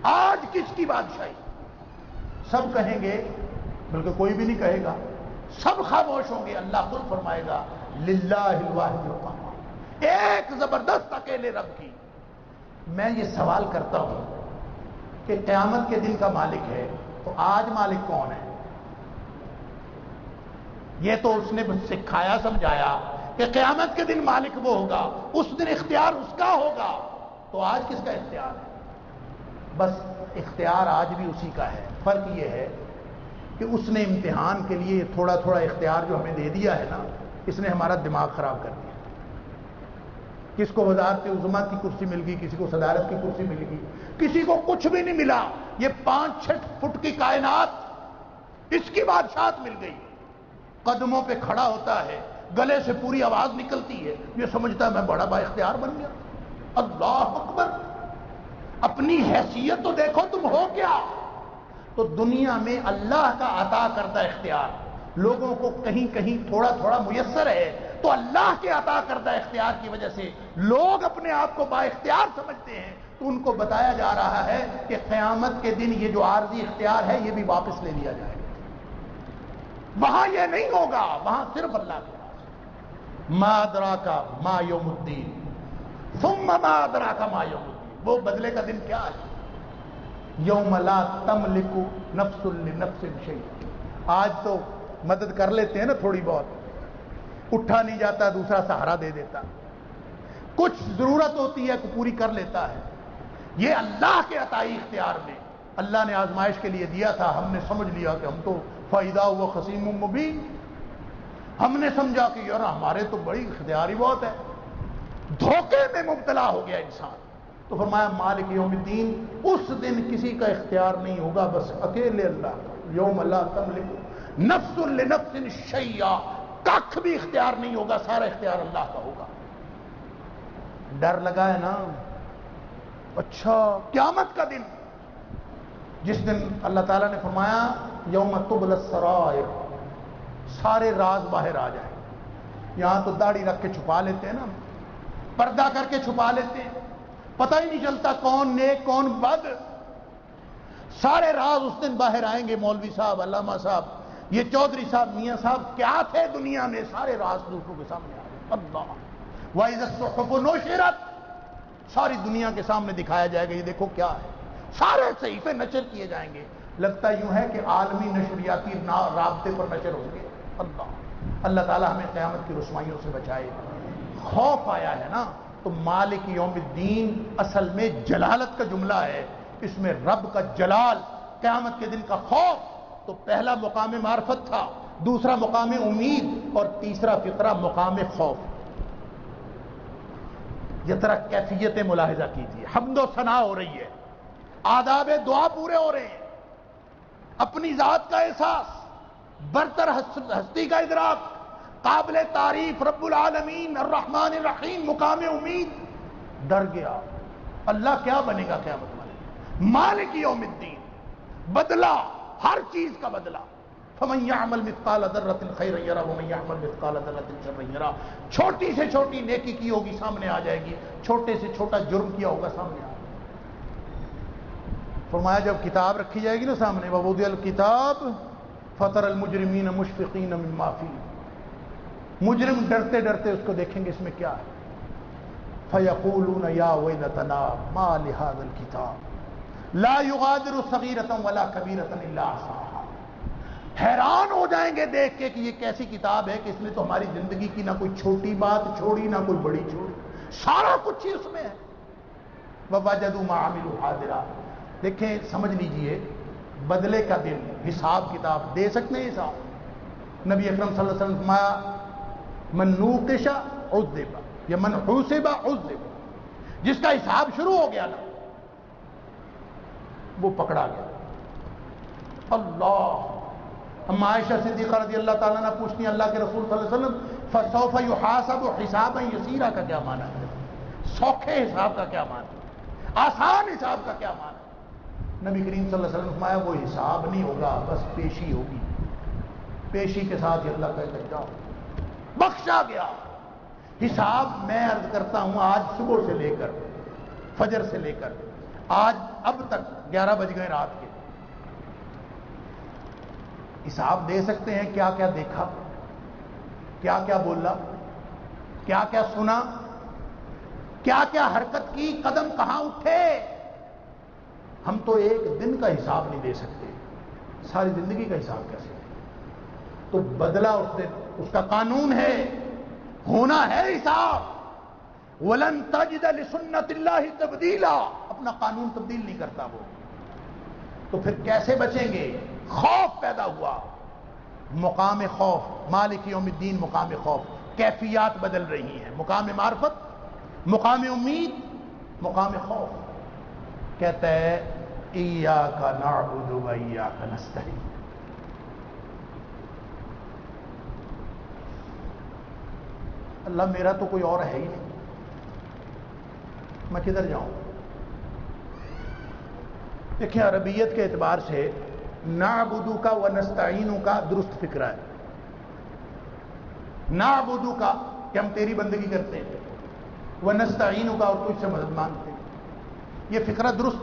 S1: آج کس کی بادشاہی؟ سب کہیں گے، بلکہ کوئی بھی نہیں کہے گا، سب خاموش ہوں گے، اللہ خود فرمائے گا للہ الواحد القہار، ایک زبردست اکیلے رب کی۔ میں یہ سوال کرتا ہوں کہ قیامت کے دن کا مالک ہے تو آج مالک کون ہے؟ یہ تو اس نے سکھایا، سمجھایا کہ قیامت کے دن مالک وہ ہوگا، اس دن اختیار اس کا ہوگا، تو آج کس کا اختیار ہے؟ بس اختیار آج بھی اسی کا ہے، فرق یہ ہے کہ اس نے امتحان کے لیے تھوڑا تھوڑا اختیار جو ہمیں دے دیا ہے نا، اس نے ہمارا دماغ خراب کر دیا۔ کس کو وزارت عظمیٰ کی کرسی مل گئی، کسی کو صدارت کی کرسی مل گئی، کسی کو کچھ بھی نہیں ملا. یہ 5-6 فٹ کی کائنات، اس کی بادشاہت مل گئی. قدموں پہ کھڑا ہوتا ہے، گلے سے پوری آواز نکلتی ہے، یہ سمجھتا ہے میں بڑا با اختیار بن گیا. اللہ اکبر. اپنی حیثیت تو دیکھو تم ہو کیا. تو دنیا میں اللہ کا عطا کردہ اختیار لوگوں کو کہیں کہیں تھوڑا تھوڑا میسر ہے، تو اللہ کے عطا کردہ اختیار کی وجہ سے لوگ اپنے آپ کو با اختیار سمجھتے ہیں. تو ان کو بتایا جا رہا ہے کہ قیامت کے دن یہ جو عارضی اختیار ہے یہ بھی واپس لے لیا جائے گا. وہاں یہ نہیں ہوگا، وہاں صرف اللہ کے پاس. ما ادراک ما یوم الدین ثم ما ادراک ما یوم الدین. وہ بدلے کا دن کیا ہے؟ یوم لا تملک نفس لنفس شیئا. آج تو مدد کر لیتے ہیں نا تھوڑی بہت، اٹھا نہیں جاتا دوسرا سہارا دے دیتا، کچھ ضرورت ہوتی ہے کہ پوری کر لیتا ہے. یہ اللہ کے عطائی اختیار میں اللہ نے آزمائش کے لیے دیا تھا. ہم نے سمجھ لیا کہ ہم تو فائدہ ہوا خصیم مبین. ہم نے سمجھا کہ یار ہمارے تو بڑی اختیار ہی بہت ہے. دھوکے میں مبتلا ہو گیا انسان. تو فرمایا مالک یوم الدین، اس دن کسی کا اختیار نہیں ہوگا، بس اکیلے اللہ کا. یوم لا تملک نفس لنفس شیئا، کخ بھی اختیار نہیں ہوگا، سارا اختیار اللہ کا ہوگا. ڈر لگا ہے نا؟ اچھا قیامت کا دن، جس دن اللہ تعالیٰ نے فرمایا یوم تبلی السرائر، سارے راز باہر آ جائیں. یہاں تو داڑھی رکھ کے چھپا لیتے ہیں نا، پردہ کر کے چھپا لیتے ہیں، پتہ ہی نہیں چلتا کون نیک کون بد. سارے راز اس دن باہر آئیں گے. مولوی صاحب، علامہ صاحب، یہ چودھری صاحب، میاں صاحب کیا تھے دنیا میں، سارے راز دوسروں کے سامنے آ رہے. اللہ وَإِذَا الصُّحُفُ نُشِرَتْ، ساری دنیا کے سامنے دکھایا جائے گا یہ دیکھو کیا ہے. سارے صحیفے نشر کیے جائیں گے. لگتا یوں ہے کہ عالمی نشریاتی رابطے پر نشر ہوں گے. اللہ تعالیٰ ہمیں قیامت کی رسوائیوں سے بچائے. خوف آیا ہے نا، تو مالک یوم الدین اصل میں جلالت کا جملہ ہے. اس میں رب کا جلال، قیامت کے دن کا خوف. تو پہلا مقام معرفت تھا، دوسرا مقام امید، اور تیسرا فقرہ مقام خوف. یہ طرح کیفیت ملاحظہ کیجیے. حمد و ثنا ہو رہی ہے، آداب دعا پورے ہو رہے ہیں، اپنی ذات کا احساس، برتر ہستی کا ادراک، قابل تعریف رب العالمین الرحمن الرحیم، مقام امید. ڈر گیا اللہ کیا بنے گا قیامت والے. مالک یوم الدین، بدلہ، ہر چیز کا بدلہ. فمن یعمل مثقال ذرۃ خیرا یرہ ومن یعمل مثقال ذرۃ شرا یرہ. چھوٹی سے چھوٹی نیکی کی ہوگی سامنے آ جائے گی، چھوٹے سے چھوٹا جرم کیا ہوگا سامنے آ جائے گا. فرمایا جب کتاب رکھی جائے گی نا سامنے، ووضع الکتاب فترى المجرمین مشفقین مما فیہ، مجرم ڈرتے ڈرتے اس کو دیکھیں گے اس میں کیا ہے. فیقولون یا ویلتنا ما لهذا الکتاب لا یغادر صغیرۃ ولا کبیرۃ الا احصاها. حیران ہو جائیں گے دیکھ کے کہ یہ کیسی کتاب ہے کہ اس نے تو ہماری زندگی کی نہ کوئی چھوٹی بات چھوڑی نہ کوئی بڑی چھوڑی، سارا کچھ ہی اس میں ہے. ووجدوا ما عملوا حاضرا. دیکھیں سمجھ لیجئے، بدلے کا دن، حساب کتاب دے سکتے ہیں حساب. نبی اکرم صلی اللہ علیہ وسلم فرمایا من نوقش عذب یا من حوسب عذب. جس کا حساب شروع ہو گیا نا وہ پکڑا گیا. اللہ. ہم عائشہ صدیقہ رضی اللہ تعالیٰ عنہ پوچھتی ہیں اللہ کے رسول صلی اللہ علیہ وسلم فسوف یحاسب حسابا یسیرا کا کیا معنی ہے؟ سوکھے حساب کا کیا معنی ہے؟ آسان حساب کا کیا معنی ہے؟ نبی کریم صلی اللہ علیہ وسلم نے فرمایا وہ حساب نہیں ہوگا، بس پیشی ہوگی. پیشی کے ساتھ اللہ کہے گا جاؤ، بخشا گیا. حساب میں عرض کرتا ہوں آج صبح سے لے کر فجر سے لے کر آج اب تک 11 بج گئے رات کے، حساب دے سکتے ہیں کیا کیا دیکھا، کیا کیا بولا، کیا کیا سنا، کیا کیا حرکت کی، قدم کہاں اٹھے. ہم تو ایک دن کا حساب نہیں دے سکتے، ساری زندگی کا حساب کیسے دیں. تو بدلہ اس دن، اس کا قانون ہے، ہونا ہے حساب. وَلَن تَجِدَ لِسُنَّةِ اللَّهِ تَبْدِيلًا. اپنا قانون تبدیل نہیں کرتا وہ. تو پھر کیسے بچیں گے؟ خوف پیدا ہوا. مقام خوف، مالک یوم الدین مقام خوف. کیفیات بدل رہی ہیں. مقام معرفت مقام امید، مقام خوف، کہتا ہے ایاک نعبد و ایاک نستعین۔ اللہ میرا تو کوئی اور ہے ہی نہیں، میں کدھر جاؤں؟ دیکھیں عربیت کے اعتبار سے نعبدو کا و نستعینو کا درست فکرہ ہے۔ نعبدو کا کہ ہم تیری بندگی کرتے ہیں، و نستعینو کا اور تجھ سے مدد مانگتے ہیں، یہ فکرہ درست،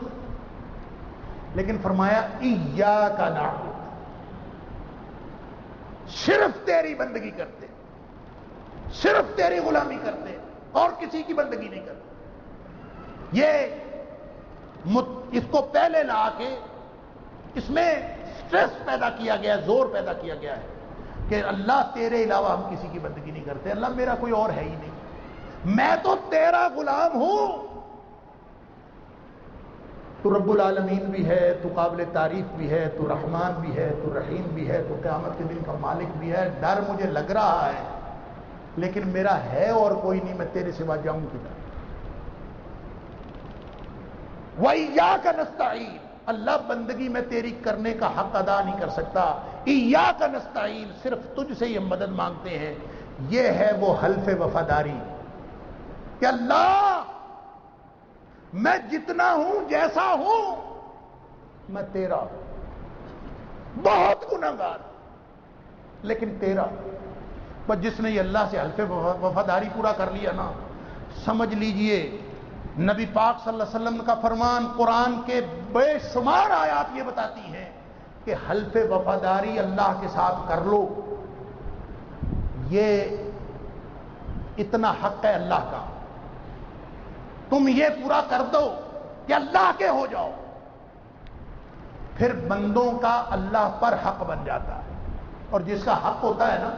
S1: لیکن فرمایا ایاک نعبد، صرف تیری بندگی کرتے، صرف تیری غلامی کرتے اور کسی کی بندگی نہیں کرتے۔ یہ اس کو پہلے لا کے اس میں سٹریس پیدا کیا گیا، زور پیدا کیا گیا ہے کہ اللہ تیرے علاوہ ہم کسی کی بندگی نہیں کرتے، اللہ میرا کوئی اور ہے ہی نہیں، میں تو تیرا غلام ہوں، تو رب العالمین بھی ہے، تو قابل تعریف بھی ہے، تو رحمان بھی ہے، تو رحیم بھی ہے، تو قیامت کے دن کا مالک بھی ہے۔ ڈر مجھے لگ رہا ہے لیکن میرا ہے اور کوئی نہیں، میں تیرے سوا جاؤں کدھر؟ وَإِيَّاكَ نَسْتَعِينُ، اللہ بندگی میں تیری کرنے کا حق ادا نہیں کر سکتا، ایاک نستعین، صرف تجھ سے یہ مدد مانگتے ہیں۔ یہ ہے وہ حلف وفاداری کہ اللہ میں جتنا ہوں، جیسا ہوں، میں تیرا، بہت گناہگار لیکن تیرا۔ بس جس نے یہ اللہ سے حلف وفاداری پورا کر لیا نا، سمجھ لیجئے نبی پاک صلی اللہ علیہ وسلم کا فرمان، قرآن کے بے شمار آیات یہ بتاتی ہیں کہ حلف وفاداری اللہ کے ساتھ کر لو، یہ اتنا حق ہے اللہ کا، تم یہ پورا کر دو کہ اللہ کے ہو جاؤ، پھر بندوں کا اللہ پر حق بن جاتا ہے، اور جس کا حق ہوتا ہے نا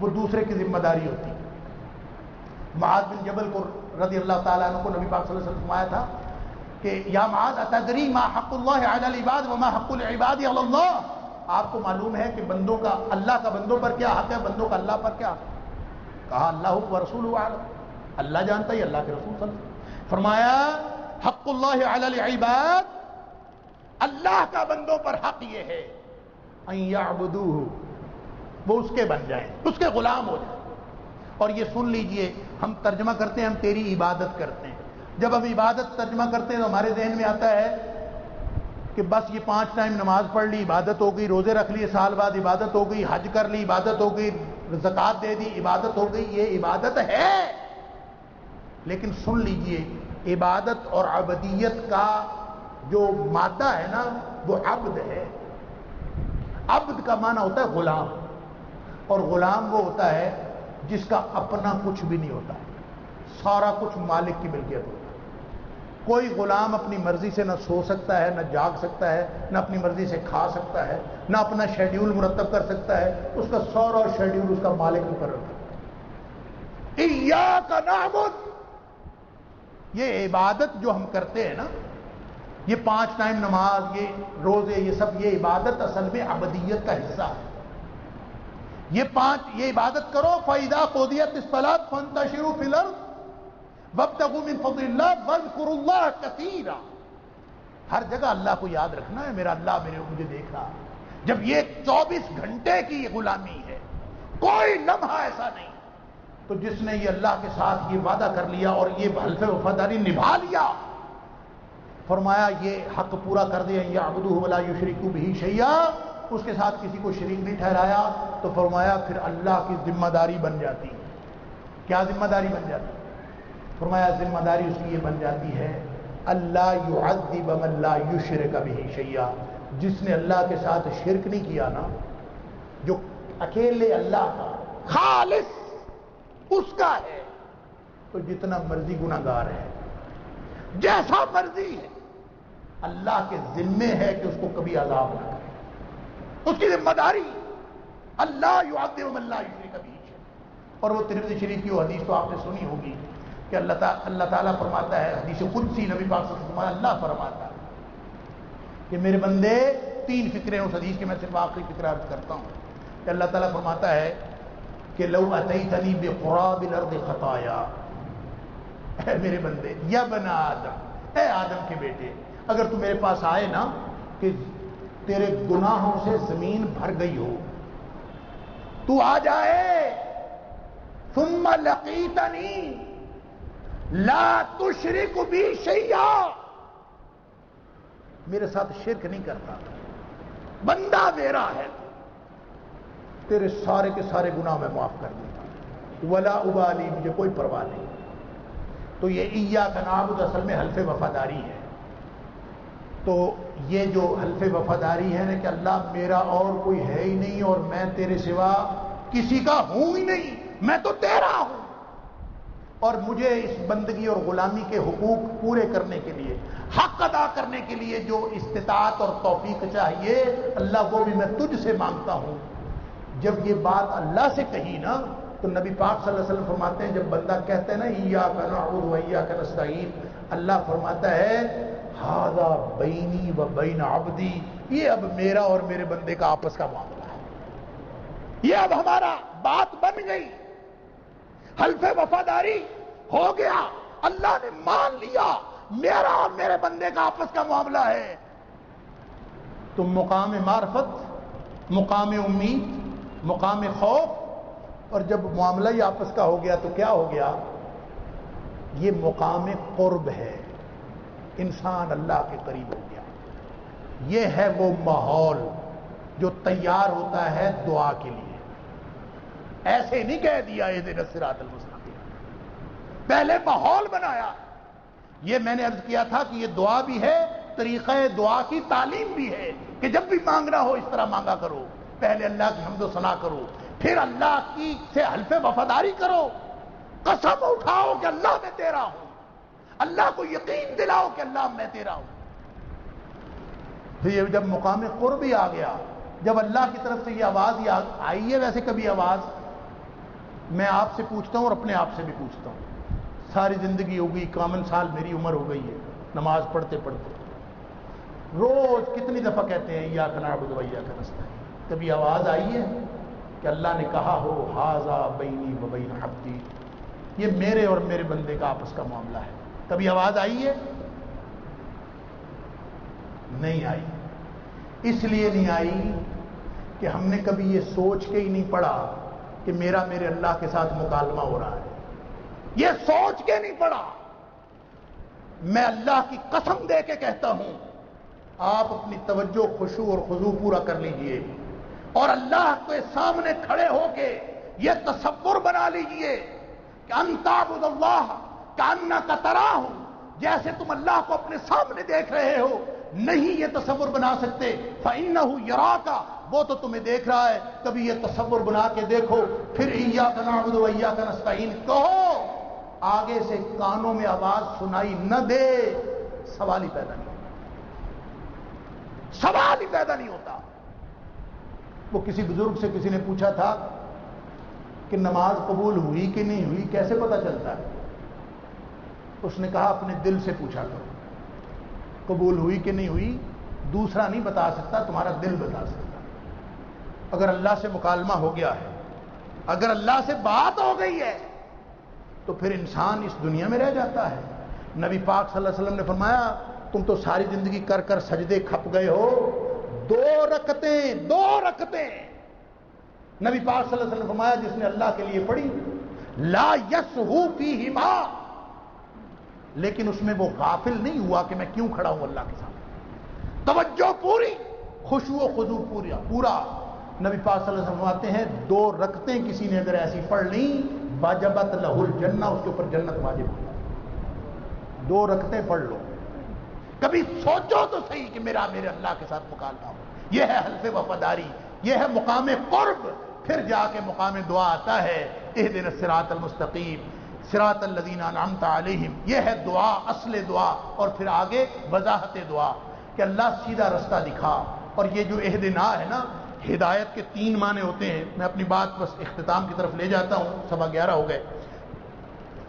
S1: وہ دوسرے کی ذمہ داری ہوتی ہے۔ معاذ بن جبل کو رضی اللہ تعالیٰ عنہ کو نبی پاک صلی اللہ علیہ وسلم فرمایا تھا کہ یا معاذ اتدری ما حق اللہ علی العباد وما حق العباد علی اللہ، آپ کو معلوم ہے کہ بندوں کا، اللہ کا بندوں پر کیا حق ہے، بندوں کا اللہ پر کیا حق ہے؟ کہا اللہ و رسولہ اعلم، اللہ جانتا ہے، اللہ کے رسول صلی اللہ علیہ وسلم۔ فرمایا حق اللہ علی العباد، اللہ کا بندوں پر حق یہ ہے ان یعبدوہ، وہ اس کے بن جائیں، اس کے غلام ہو جائیں۔ اور یہ سن لیجئے، ہم ترجمہ کرتے ہیں، ہم تیری عبادت کرتے ہیں، جب ہم عبادت ترجمہ کرتے ہیں تو ہمارے ذہن میں آتا ہے کہ بس یہ 5 ٹائم نماز پڑھ لی عبادت ہو گئی، روزے رکھ لیے سال بعد عبادت ہو گئی، حج کر لی عبادت ہو گئی، زکوٰۃ دے دی عبادت ہو گئی، یہ عبادت ہے۔ لیکن سن لیجئے، عبادت اور عبدیت کا جو مادہ ہے نا وہ عبد ہے۔ عبد کا معنی ہوتا ہے غلام، اور غلام وہ ہوتا ہے جس کا اپنا کچھ بھی نہیں ہوتا، سارا کچھ مالک کی ملکیت ہوتا ہے۔ کوئی غلام اپنی مرضی سے نہ سو سکتا ہے، نہ جاگ سکتا ہے، نہ اپنی مرضی سے کھا سکتا ہے، نہ اپنا شیڈیول مرتب کر سکتا ہے، اس کا سارا شیڈیول اس کا مالک مقرر کرتا ہے۔ ایاک نعبد، یہ عبادت جو ہم کرتے ہیں نا، یہ 5 ٹائم نماز، یہ روزے، یہ سب، یہ عبادت اصل میں عبدیت کا حصہ ہے۔ یہ عبادت کرو، فَإِذَا قُضِيَتِ الصَّلَاةُ فَانتَشِرُوا فِي الْأَرْضِ وَابْتَغُوا مِن فَضْلِ اللَّهِ وَاذْكُرُوا اللَّهَ كَثِيرًا۔ ہر جگہ اللہ کو یاد رکھنا ہے، میرا اللہ مجھے دیکھ رہا ہے۔ جب یہ 24 گھنٹے کی غلامی ہے، کوئی لمحہ ایسا نہیں، تو جس نے یہ اللہ کے ساتھ یہ وعدہ کر لیا اور یہ حلف وفاداری نبھا لیا، فرمایا یہ حق پورا کر دیا، یعبدوہ ولا یشرکوا بہ شیئا، اس کے ساتھ کسی کو شریک نہیں ٹھہرایا، تو فرمایا پھر اللہ کی ذمہ داری بن جاتی ہے۔ کیا ذمہ داری بن جاتی ہے؟ فرمایا ذمہ داری اس کی یہ بن جاتی ہے اللہ یعذب من لا یشرک بہ شیئا، جس نے اللہ کے ساتھ شرک نہیں کیا نا، جو اکیلے اللہ کا خالص اس کا ہے، تو جتنا مرضی گناہگار ہے، جیسا مرضی ہے، اللہ کے ذمے ہے کہ اس کو کبھی عذاب نہ کرے، اس کی ذمہ داری اللہ یعذب من لا یشرک بہ شیئا۔ اور وہ ترمذی شریف کی وہ حدیث تو آپ نے سنی ہوگی کہ اللہ تعالیٰ فرماتا ہے، حدیث قدسی نبی پاک صلی اللہ علیہ وسلم، اللہ فرماتا ہے کہ میرے بندے 3 فکریں اس حدیث کے، میں صرف آخری فکر عرض کرتا ہوں کہ اللہ تعالیٰ فرماتا ہے کہ لو اتیتنی بقراب الارض خطایا، اے میرے بندے، یا بنا آدم، اے آدم کے بیٹے، اگر تو میرے پاس آئے نا کہ تیرے گناہوں سے زمین بھر گئی ہو، تو آ جائے، ثم لقیتنی لا تشرک بی شیئا، میرے ساتھ شرک نہیں کرتا، بندہ میرا ہے، تیرے سارے کے سارے گناہ میں معاف کر دوں گا، ولا ابالی، مجھے کوئی پرواہ نہیں۔ تو یہ ایاک نعبد اصل میں حلف وفاداری ہے۔ تو یہ جو حلف وفاداری ہے نا کہ اللہ میرا اور کوئی ہے ہی نہیں اور میں تیرے سوا کسی کا ہوں ہی نہیں، میں تو تیرا ہوں، اور مجھے اس بندگی اور غلامی کے حقوق پورے کرنے کے لیے، حق ادا کرنے کے لیے جو استطاعت اور توفیق چاہیے اللہ وہ بھی میں تجھ سے مانگتا ہوں۔ جب یہ بات اللہ سے کہی نا تو نبی پاک صلی اللہ علیہ وسلم فرماتے ہیں، جب بندہ کہتا ہے نا ایاک نعبد و ایاک نستعین، اللہ فرماتا ہے ھذا بینی و بین عبدی، یہ اب میرا اور میرے بندے کا آپس کا معاملہ ہے، یہ اب ہمارا بات بن گئی، حلف وفاداری ہو گیا، اللہ نے مان لیا میرا اور میرے بندے کا آپس کا معاملہ ہے۔ تو مقام معرفت، مقام امید، مقام خوف، اور جب معاملہ ہی آپس کا ہو گیا تو کیا ہو گیا؟ یہ مقام قرب ہے، انسان اللہ کے قریب ہو گیا۔ یہ ہے وہ ماحول جو تیار ہوتا ہے دعا کے لیے۔ ایسے نہیں کہہ دیا اہدنا الصراط المستقیم، پہلے ماحول بنایا۔ یہ میں نے عرض کیا تھا کہ یہ دعا بھی ہے، طریقہ دعا کی تعلیم بھی ہے کہ جب بھی مانگنا ہو اس طرح مانگا کرو، پہلے اللہ کی حمد و ثنا کرو، پھر اللہ کی سے حلف وفاداری کرو، قسم اٹھاؤ کہ اللہ میں تیرا ہوں، اللہ کو یقین دلاؤ کہ اللہ میں تیرا ہوں۔ پھر یہ جب مقام قرب ہی آ گیا، جب اللہ کی طرف سے یہ آواز ہی آئی ہے، ویسے کبھی آواز میں آپ سے پوچھتا ہوں اور اپنے آپ سے بھی پوچھتا ہوں، ساری زندگی ہو گئی، 51 سال میری عمر ہو گئی ہے نماز پڑھتے پڑھتے، روز کتنی دفعہ کہتے ہیں ایاک نعبد و ایاک نستعین، کبھی آواز آئی ہے کہ اللہ نے کہا ہو ھذا بینی و بین عبدی، یہ میرے اور میرے بندے کا آپس کا معاملہ ہے؟ کبھی آواز آئی ہے؟ نہیں آئی۔ اس لیے نہیں آئی کہ ہم نے کبھی یہ سوچ کے ہی نہیں پڑھا کہ میرا میرے اللہ کے ساتھ مکالمہ ہو رہا ہے، یہ سوچ کے نہیں پڑھا۔ میں اللہ کی قسم دے کے کہتا ہوں، آپ اپنی توجہ، خشوع اور خضوع پورا کر لیجئے اور اللہ کے سامنے کھڑے ہو کے یہ تصور بنا لیجئے کہ ان تعبد اللہ کأنک تراہ، جیسے تم اللہ کو اپنے سامنے دیکھ رہے ہو۔ نہیں یہ تصور بنا سکتے، فإنہ یراک، وہ تو تمہیں دیکھ رہا ہے، کبھی یہ تصور بنا کے دیکھو، پھر ایاک نعبد و ایاک نستعین کہو، آگے سے کانوں میں آواز سنائی نہ دے، سوال ہی پیدا نہیں ہوتا، سوال ہی پیدا نہیں ہوتا۔ وہ کسی بزرگ سے کسی نے پوچھا تھا کہ نماز قبول ہوئی کہ نہیں ہوئی کیسے پتہ چلتا ہے؟ اس نے کہا اپنے دل سے پوچھا کرو، قبول ہوئی کہ نہیں ہوئی دوسرا نہیں بتا سکتا، تمہارا دل بتا سکتا۔ اگر اللہ سے مکالمہ ہو گیا ہے، اگر اللہ سے بات ہو گئی ہے تو پھر انسان اس دنیا میں رہ جاتا ہے۔ نبی پاک صلی اللہ علیہ وسلم نے فرمایا تم تو ساری زندگی کر کر سجدے کھپ گئے ہو، دو رکعتیں نبی پاک صلی اللہ علیہ وسلم نے فرمایا جس نے اللہ کے لیے پڑھی، لا یسہو فیہما، لیکن اس میں وہ غافل نہیں ہوا کہ میں کیوں کھڑا ہوں اللہ کے سامنے، توجہ پوری، خشوع و خضوع پورا۔ نبی پاک صلی اللہ علیہ وسلم فرماتے ہیں 2 رکعتیں کسی نے اگر ایسی پڑھ لیں واجبت لہ الجنہ، اس کے اوپر جنت واجب ہو۔ 2 رکعتیں پڑھ لو، کبھی سوچو تو صحیح کہ میرا میرے اللہ کے ساتھ مکالمہ ہو۔ یہ ہے حلف وفاداری، یہ ہے مقام قرب۔ پھر جا کے مقام دعا آتا ہے اہدنا الصراط المستقیم صراط الذین انعمت علیہم، یہ ہے دعا، اصل دعا۔ اور پھر آگے وضاحت دعا کہ اللہ سیدھا رستہ دکھا۔ اور یہ جو اہدنا ہے نا، ہدایت کے 3 معنی ہوتے ہیں، میں اپنی بات بس اختتام کی طرف لے جاتا ہوں، 11:15 ہو گئے۔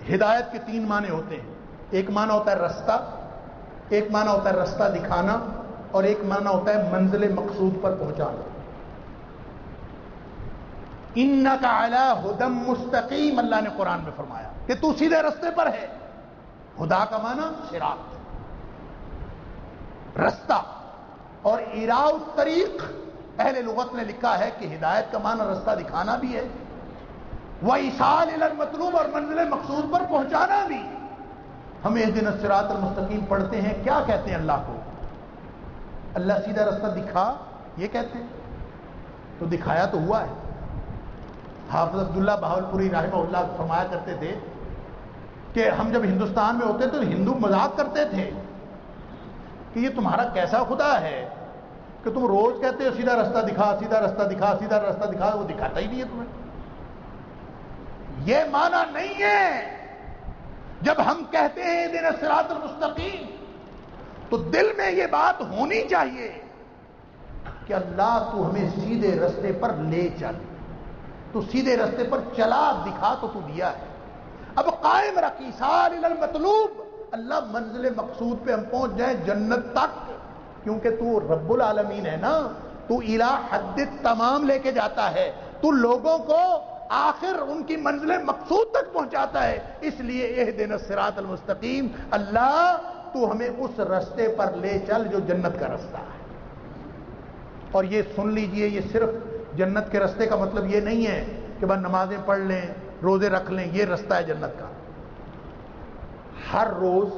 S1: ہدایت کے 3 معنی ہوتے ہیں، ایک معنی ہوتا ہے رستہ، ایک معنی ہوتا ہے رستہ دکھانا، اور ایک معنی ہوتا ہے منزل مقصود پر پہنچانا۔ انک علی ھدی مستقیم، اللہ نے قرآن میں فرمایا کہ تو سیدھے رستے پر ہے۔ ہدا کا معنی صراط، رستہ، اور ایراء الطریق اہل لغت نے لکھا ہے کہ ہدایت کا معنی رستہ دکھانا بھی ہے، وَإِيصَالِ إِلَى الْمَطْلُوبِ اور منزل مقصود پر پہنچانا بھی۔ ہم اهدنا الصراط المستقیم پڑھتے ہیں، کیا کہتے ہیں اللہ کو؟ اللہ سیدھا رستہ دکھا، یہ کہتے ہیں؟ تو دکھایا تو ہوا ہے۔ حافظ عبداللہ بہاولپوری رحمہ اللہ فرمایا کرتے تھے کہ ہم جب ہندوستان میں ہوتے تو ہندو مذاق کرتے تھے کہ یہ تمہارا کیسا خدا ہے کہ تم روز کہتے ہو سیدھا رستہ دکھا، سیدھا رستہ دکھا، سیدھا رستہ دکھا، وہ دکھاتا ہی نہیں ہے تمہیں۔ یہ معنی نہیں ہے۔ جب ہم کہتے ہیں اهدنا الصراط المستقیم تو دل میں یہ بات ہونی چاہیے کہ اللہ تو ہمیں سیدھے رستے پر لے چل، تو سیدھے رستے پر چلا دکھا تو دیا ہے۔ اب قائم رکھ ایصال الی المطلوب، اللہ منزل مقصود پہ ہم پہنچ جائیں جنت تک، کیونکہ تو رب العالمین ہے نا، تو الی حد تمام لے کے جاتا ہے، تو لوگوں کو آخر ان کی منزل مقصود تک پہنچاتا ہے۔ اس لیے اهدنا الصراط المستقیم، اللہ تو ہمیں اس رستے پر لے چل جو جنت کا رستہ ہے۔ اور یہ سن لیجئے، یہ صرف جنت کے رستے کا مطلب یہ نہیں ہے کہ بس نمازیں پڑھ لیں، روزے رکھ لیں، یہ رستہ ہے جنت کا۔ ہر روز،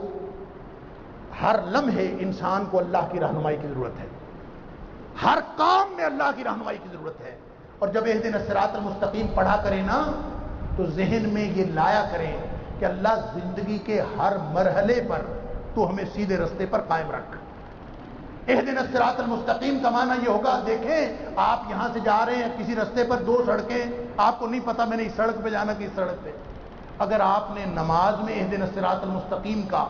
S1: ہر لمحے انسان کو اللہ کی رہنمائی کی ضرورت ہے، ہر کام میں اللہ کی رہنمائی کی ضرورت ہے۔ اور جب اهدنا الصراط المستقیم پڑھا کریں نا تو ذہن میں یہ لایا کریں کہ اللہ زندگی کے ہر مرحلے پر تو ہمیں سیدھے رستے پر قائم رکھ۔ اهدنا الصراط المستقیم کا معنی یہ ہوگا، دیکھیں آپ یہاں سے جا رہے ہیں کسی رستے پر، دو سڑکیں، آپ کو نہیں پتا میں نے اس سڑک پہ جانا کہ اس سڑک پہ، اگر آپ نے نماز میں اهدنا الصراط المستقیم کا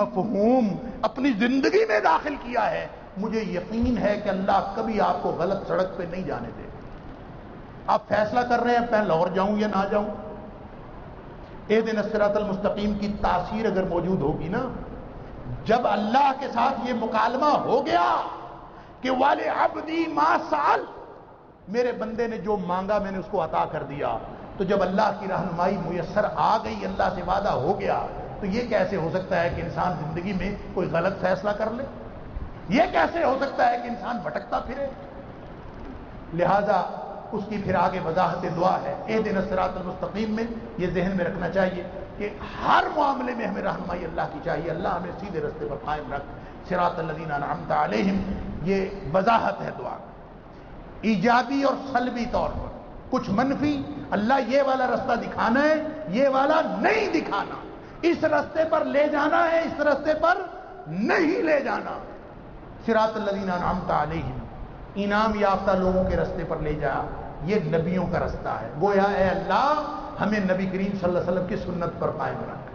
S1: مفہوم اپنی زندگی میں داخل کیا ہے، مجھے یقین ہے کہ اللہ کبھی آپ کو غلط سڑک پہ نہیں جانے دے۔ آپ فیصلہ کر رہے ہیں میں لاہور جاؤں یا نہ جاؤں، اهدنا الصراط المستقیم کی تاثیر اگر موجود ہوگی نا، جب اللہ کے ساتھ یہ مکالمہ ہو گیا کہ وَلِعَبْدِي مَا سَأَلَ، میرے بندے نے جو مانگا میں نے اس کو عطا کر دیا، تو جب اللہ کی رہنمائی میسر آ گئی، اللہ سے وعدہ ہو گیا، تو یہ کیسے ہو سکتا ہے کہ انسان زندگی میں کوئی غلط فیصلہ کر لے؟ یہ کیسے ہو سکتا ہے کہ انسان بھٹکتا پھرے؟ لہذا اس کی پھر آگے وضاحت دعا ہے اهدنا الصراط المستقیم میں یہ ذہن میں رکھنا چاہیے کہ ہر معاملے میں ہمیں رہنمائی اللہ کی چاہیے، اللہ ہمیں سیدھے رستے پر قائم رکھ، صراط الذین انعمت علیہم۔ یہ وضاحت ہے دعا، ایجابی اور سلبی طور پر، کچھ منفی، اللہ یہ والا رستہ دکھانا ہے، یہ والا نہیں دکھانا، اس رستے پر لے جانا ہے، اس رستے پر نہیں لے جانا۔ صراط الذین انعمت علیہم، انعام یافتہ لوگوں کے رستے پر لے جا، یہ نبیوں کا رستہ ہے۔ گویا اے اللہ ہمیں نبی کریم صلی اللہ علیہ وسلم کی سنت پر قائم رکھ۔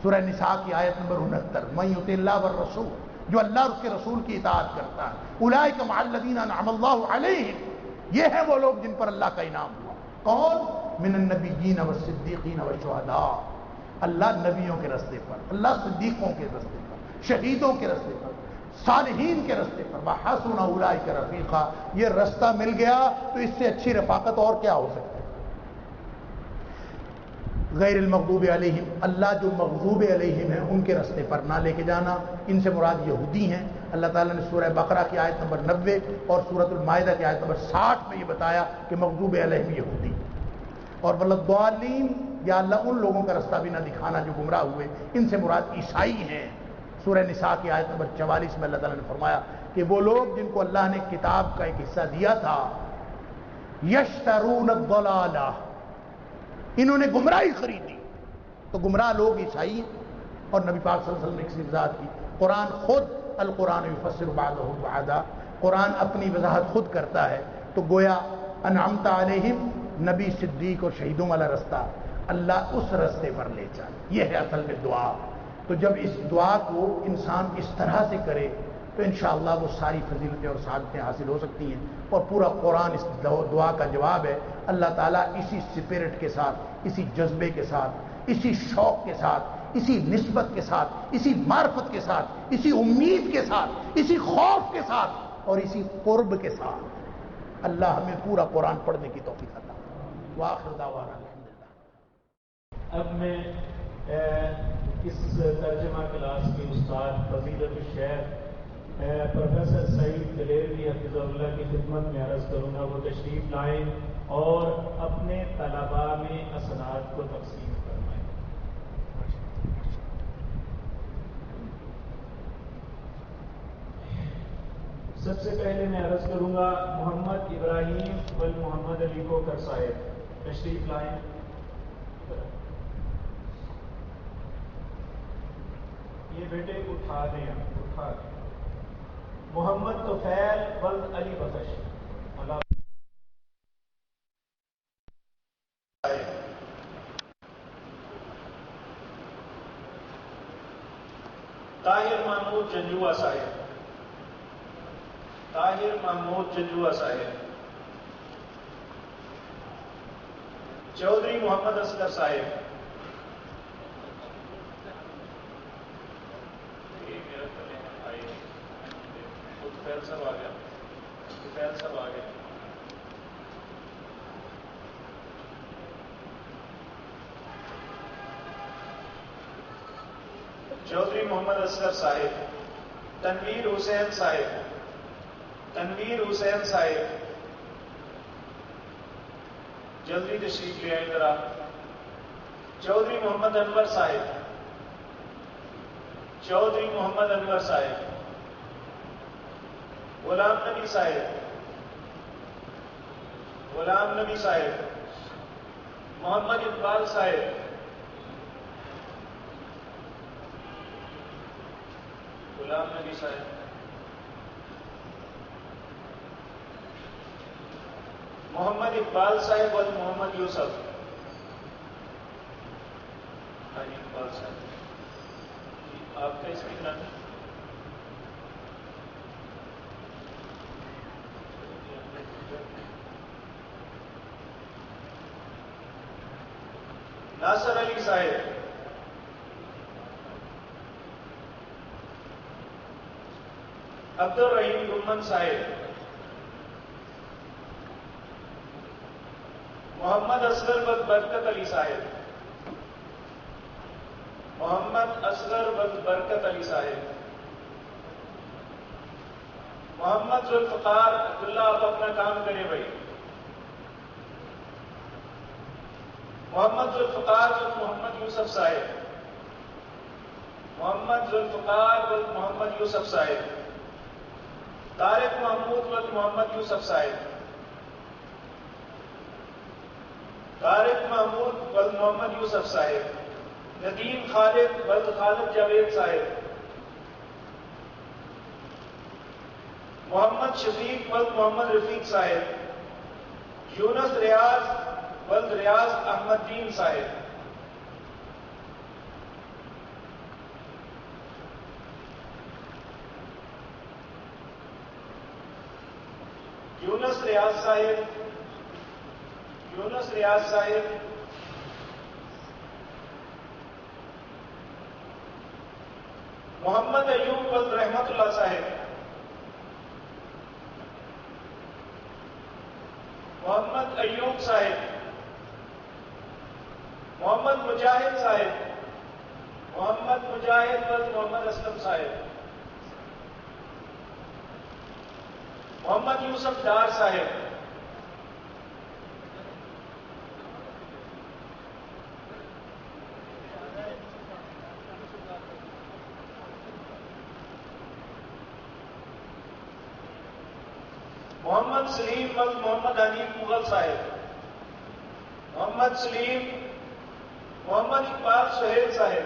S1: سورہ نساء کی آیت نمبر 69، مَن یُطِع اللَّهَ وَالرَّسُولَ، جو اللہ اور اس کے رسول کی اطاعت کرتا ہے، اولئک مع الذین انعم اللہ علیہم، یہ ہیں وہ لوگ جن پر اللہ کا انعام ہوا۔ کون؟ من النبیین والصدیقین والشہداء، اللہ نبیوں کے رستے پر، اللہ صدیقوں کے رستے پر، شہیدوں کے رستے پر، صالحین کے رستے پر، وَحَسُنَ أُولَئِكَ رَفِيقًا، یہ رستہ مل گیا تو اس سے اچھی رفاقت اور کیا ہو سکتی ہے؟ غیر المغضوب علیہم، اللہ جو مغضوب علیہم ہیں ان کے رستے پر نہ لے کے جانا، ان سے مراد یہودی ہیں۔ اللہ تعالیٰ نے سورہ بقرہ کی آیت نمبر 90 اور سورۃ المائدہ کی آیت نمبر 60 میں یہ بتایا کہ مغضوب علیہم یہودی، اور وَلَضَّالِّینَ، یا اللہ ان لوگوں کا رستہ بھی نہ دکھانا جو گمراہ ہوئے، ان سے مراد عیسائی ہیں۔ سورہ نساء کی آیت نمبر 44 میں اللہ تعالیٰ نے فرمایا کہ وہ لوگ جن کو اللہ نے کتاب کا ایک حصہ دیا تھا، یشترون الضلالہ، انہوں نے گمراہی خریدی، تو گمراہ لوگ عیسائی ہیں۔ اور نبی پاک صلی اللہ علیہ وسلم نے اس کی وضاحت کی، قرآن خود، القرآن یفسر بعضہ بعضا، قرآن اپنی وضاحت خود کرتا ہے۔ تو گویا انعمت علیہم، نبی، صدیق اور شہیدوں والا رستہ، اللہ اس رستے پر لے چل، یہ ہے اصل میں دعا۔ تو جب اس دعا کو انسان اس طرح سے کرے تو انشاءاللہ وہ ساری فضیلتیں اور سعادتیں حاصل ہو سکتی ہیں، اور پورا قرآن اس دعا کا جواب ہے۔ اللہ تعالیٰ اسی سپرٹ کے ساتھ، اسی جذبے کے ساتھ، اسی شوق کے ساتھ، اسی نسبت کے ساتھ، اسی معرفت کے ساتھ، اسی امید کے ساتھ، اسی خوف کے ساتھ اور اسی قرب کے ساتھ اللہ ہمیں پورا قرآن پڑھنے کی توفیق عطا فرمائے۔ وآخر دعوانا الحمدللہ۔
S2: اب میں اس ترجمہ کلاس کے استاد فضیلت الشیخ پروفیسر سعید دلیروی حفظ اللہ کی خدمت میں عرض کروں گا وہ تشریف لائیں اور اپنے طلباء میں اسناد کو تقسیم فرمائیں۔ سب سے پہلے میں عرض کروں گا محمد ابراہیم بل محمد علی کوکر صاحب تشریف لائیں۔ یہ بیٹے اٹھا دیں اٹھا دیں۔ محمد طفیل ولد علی بخش اللہ طاہر محمود جنجوا صاحب، طاہر محمود جنجوا صاحب، چودھری محمد اصغر صاحب، سب آ گیا، سب آ گیا، چودھری محمد اصغر صاحب، تنویر حسین صاحب، تنویر حسین صاحب جلدی تشریف لے آئیں ذرا، چودھری محمد انور صاحب، چودھری محمد انور صاحب، غلام نبی صاحب، غلام نبی صاحب، محمد اقبال صاحب، غلام نبی صاحب، محمد اقبال صاحب اور محمد یوسف، اقبال صاحب آپ کا اس میں نام ناصر علی صاحب، عبد الرحیم گمن صاحب، محمد اصغر برکت علی صاحب، محمد اصغر برکت علی صاحب، محمد ذوالفقار عبداللہ آپ اپنا کام کریں بھائی، محمد ذوالفقار محمد یوسف صاحب، محمد ذوالفقار محمد یوسف صاحب، طارق محمود محمد یوسف صاحب، طارق محمود محمد یوسف صاحب، ندیم خالد خالد جاوید صاحب، محمد شفیق محمد رفیق صاحب، یونس ریاض ریاض احمد دین صاحب، یونس ریاض صاحب، یونس ریاض صاحب، محمد ایوب رحمت اللہ صاحب، محمد ایوب صاحب، محمد مجاہد صاحب، محمد مجاہد محمد اسلم صاحب، محمد یوسف ڈار صاحب، محمد سلیم محمد حنیف مغل صاحب، محمد سلیم، محمد اقبال سہیل صاحب،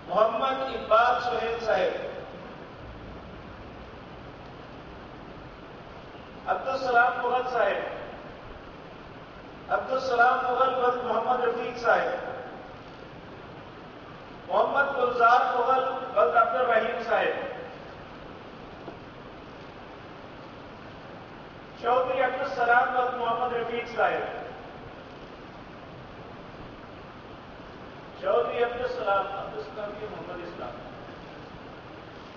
S2: محمد اقبال سہیل صاحب، عبدالسلام مغل صاحب، عبدالسلام مغل محمد رفیق صاحب، محمد گلزار مغل عبد الرحیم صاحب، چودھری عبدالسلام محمد رفیق صاحب، چودھری عبدالسلام کی محمد اسلام،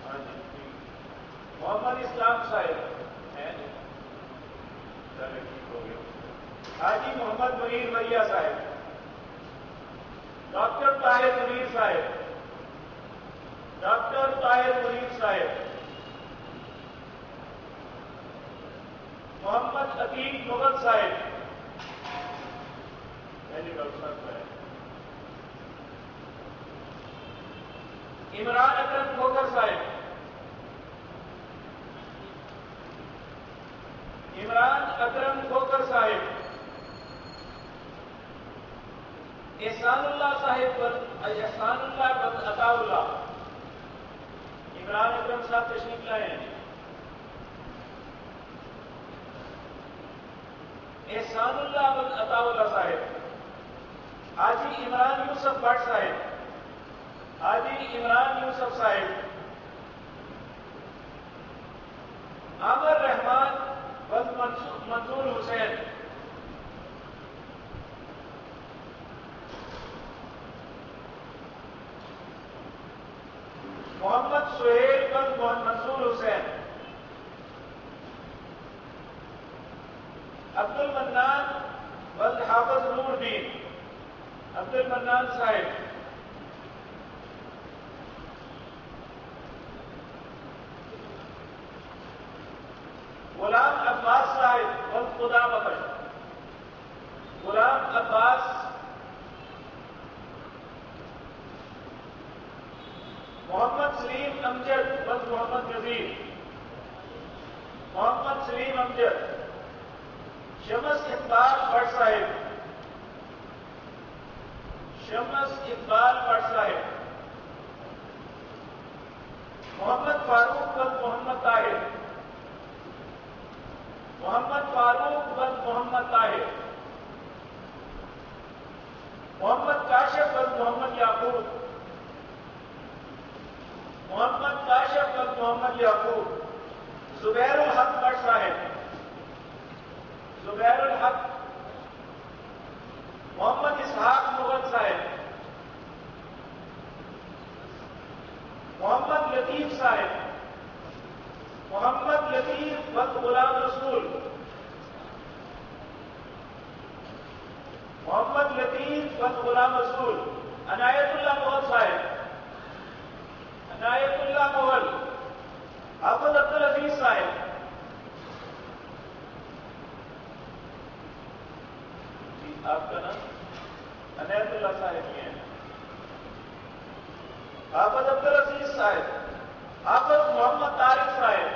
S2: ہاں جی محمد اسلام صاحب ہے، ٹھیک ہو گیا، حاجی محمد منیر وریا صاحب، ڈاکٹر طاہر منیر صاحب، ڈاکٹر طاہر منیر صاحب، محمد عتیق مغل صاحب، ڈاکٹر صاحب، عمران اکرم کھوکر صاحب، عمران اکرم کھوکر صاحب، احسان اللہ صاحب، احسان اللہ بن عطا اللہ، عمران اکرم صاحب تشریف لائے ہیں، احسان اللہ بن عطا اللہ صاحب، حاجی عمران یوسف بٹ صاحب، حاجی عمران یوسف صاحب، عامر رحمان بن منظور حسین، محمد سہیل بن منصور حسین، عبد المنان بن حافظ نور الدین، عبد المنان صاحب، غلام عباس صاحب بن خدا بخش، غلام عباس، محمد سلیم امجد بن محمد نذیر، محمد سلیم امجد، شمس اقبال بٹ صاحب، شمس اقبال بٹ صاحب، محمد فاروق بن محمد طاہر، محمد فاروق بن محمد طاہر، محمد کاشف بن محمد یعقوب، محمد کاشف بن محمد یعقوب، زبیر الحق بٹ صاحب، زبیر الحق، محمد اسحاق مغل صاحب، محمد لطیف صاحب، محمد لطیف بن غلام رسول، محمد لطیف بن غلام رسول، عنایت اللہ مغل صاحب، عنایت اللہ مغل، حافظ عبد العزیز صاحب، جی آپ کا نام عنایت اللہ صاحب یہ ہے، حافظ عبد العزیز صاحب، حافظ محمد طارق صاحب،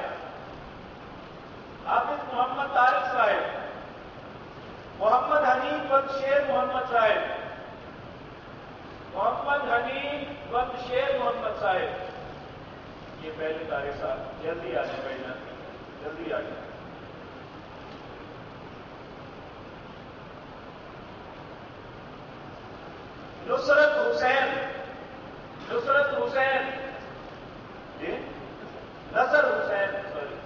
S2: حافظ محمد طارق صاحب، محمد حنیف بن شیر محمد صاحب، محمد حنیف بن شیر محمد صاحب، یہ پہلے طارق صاحب جلدی آ جائیں بھائی جان، جلدی آ جائیں، نصرت حسین، نصرت حسین، جی نصر حسین، سوری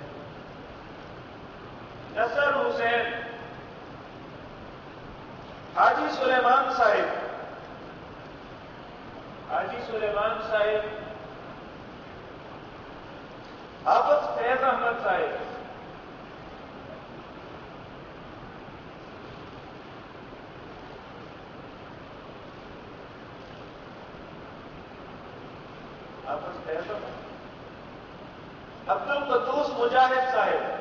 S2: نصر حسین، حاجی سلیمان صاحب، حاجی سلیمان صاحب، حافظ فیض احمد صاحب، حافظ فیض احمد، عبد القدوس مجاہد صاحب،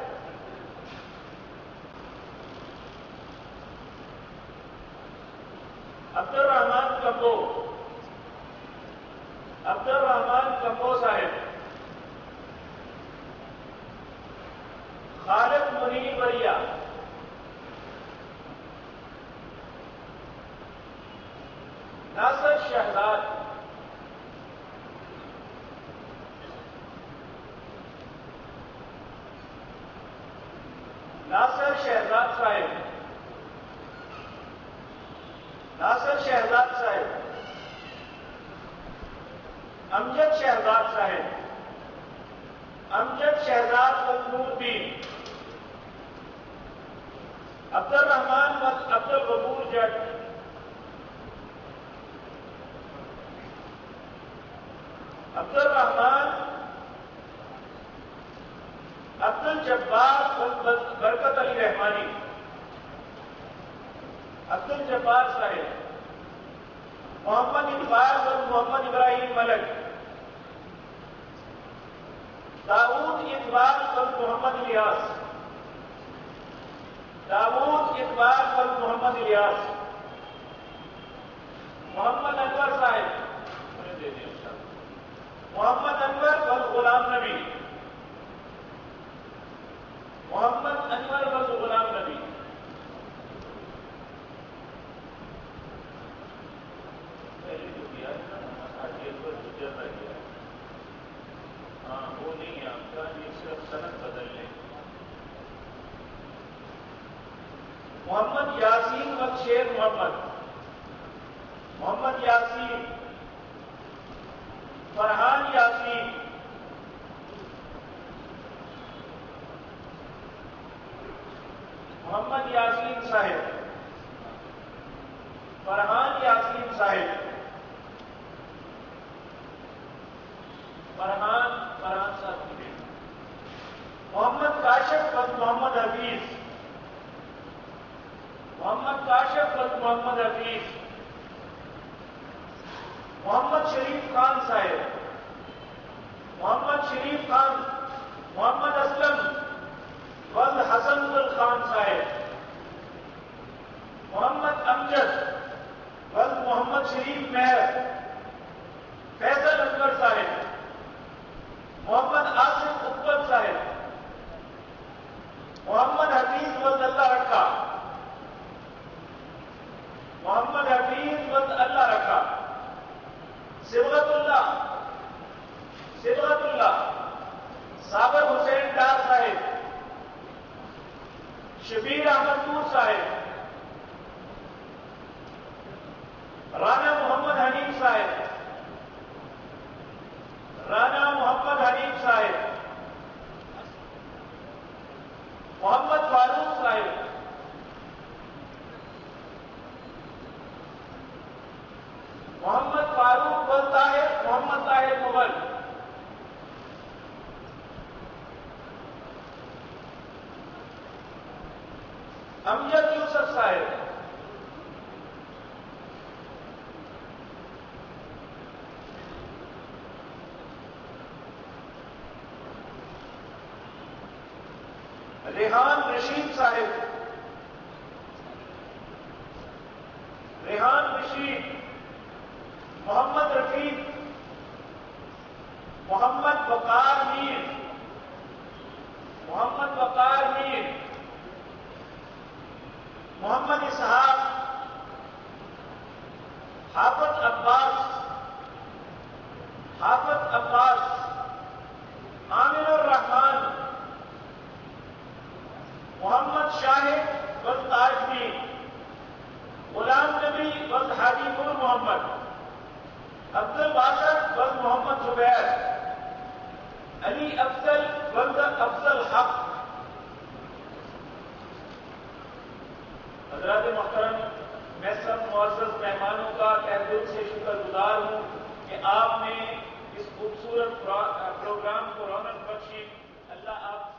S2: عبد الرحمان کمبو، عبد الرحمان کمبو صاحب، خالد منیر بریا، ناصر شہزاد، ناصر شہزاد صاحب، ناصر شہزاد صاحب، امجد شہزاد صاحب، امجد شہزاد بن نور الدین، عبد الرحمان بن عبد الغفور جٹ، عبد الرحمان، عبد الجبار بن برکت علی رحمانی، عبد الجبار صاحب، محمد اقبال بن محمد ابراہیم ملک، داؤد اقبال بن محمد الیاس، داؤد اقبال بن محمد الیاس، محمد انور صاحب، محمد انور بن غلام نبی، محمد انور بن غلام نبی، ہاں وہ نہیں ہے آپ کا، یہ صرف صنعت بدل لیں۔ محمد یاسین بن شیر محمد، محمد یاسین، فرحان یاسین، محمد یاسین صاحب، فرحان یاسین صاحب، فرحان صاحب، محمد کاشف بن محمد حفیظ، محمد کاشف بن محمد حفیظ، محمد شریف خان صاحب، محمد شریف خان، محمد اسلم ولد حسن گل خان صاحب، محمد امجد ولد محمد شریف مہر، فیصل انور صاحب، محمد آصف اقبال صاحب، محمد حفیظ ولد اللہ رکھا، محمد حفیظ ولد اللہ رکھا، صبغت اللہ، صبغت اللہ، صابر حسین ڈار صاحب، شبیر احمد نور صاحب، رانا محمد حنیف صاحب، رانا محمد حنیف صاحب، محمد فاروق صاحب، محمد فاروق بن طاہر، محمد طاہر مغل، امجد یوسف صاحب، ریحان رشید صاحب، ریحان رشید، محمد رفیق، محمد وقار میر، محمد وقار میر، محمد اسحاق، حافظ عباس، حافظ عباس، عامر الرحمان، محمد شاہد ولد آجمی، غلام نبی ولد حاجی نور محمد، عبد الباسط ولد محمد زبیر، علی افضل ولد افضل حق۔ حضرات محترم، میں سب معزز مہمانوں کا تہ دل سے شکر گزار ہوں کہ آپ نے اس خوبصورت پروگرام کو رونق بخشی۔ اللہ آپ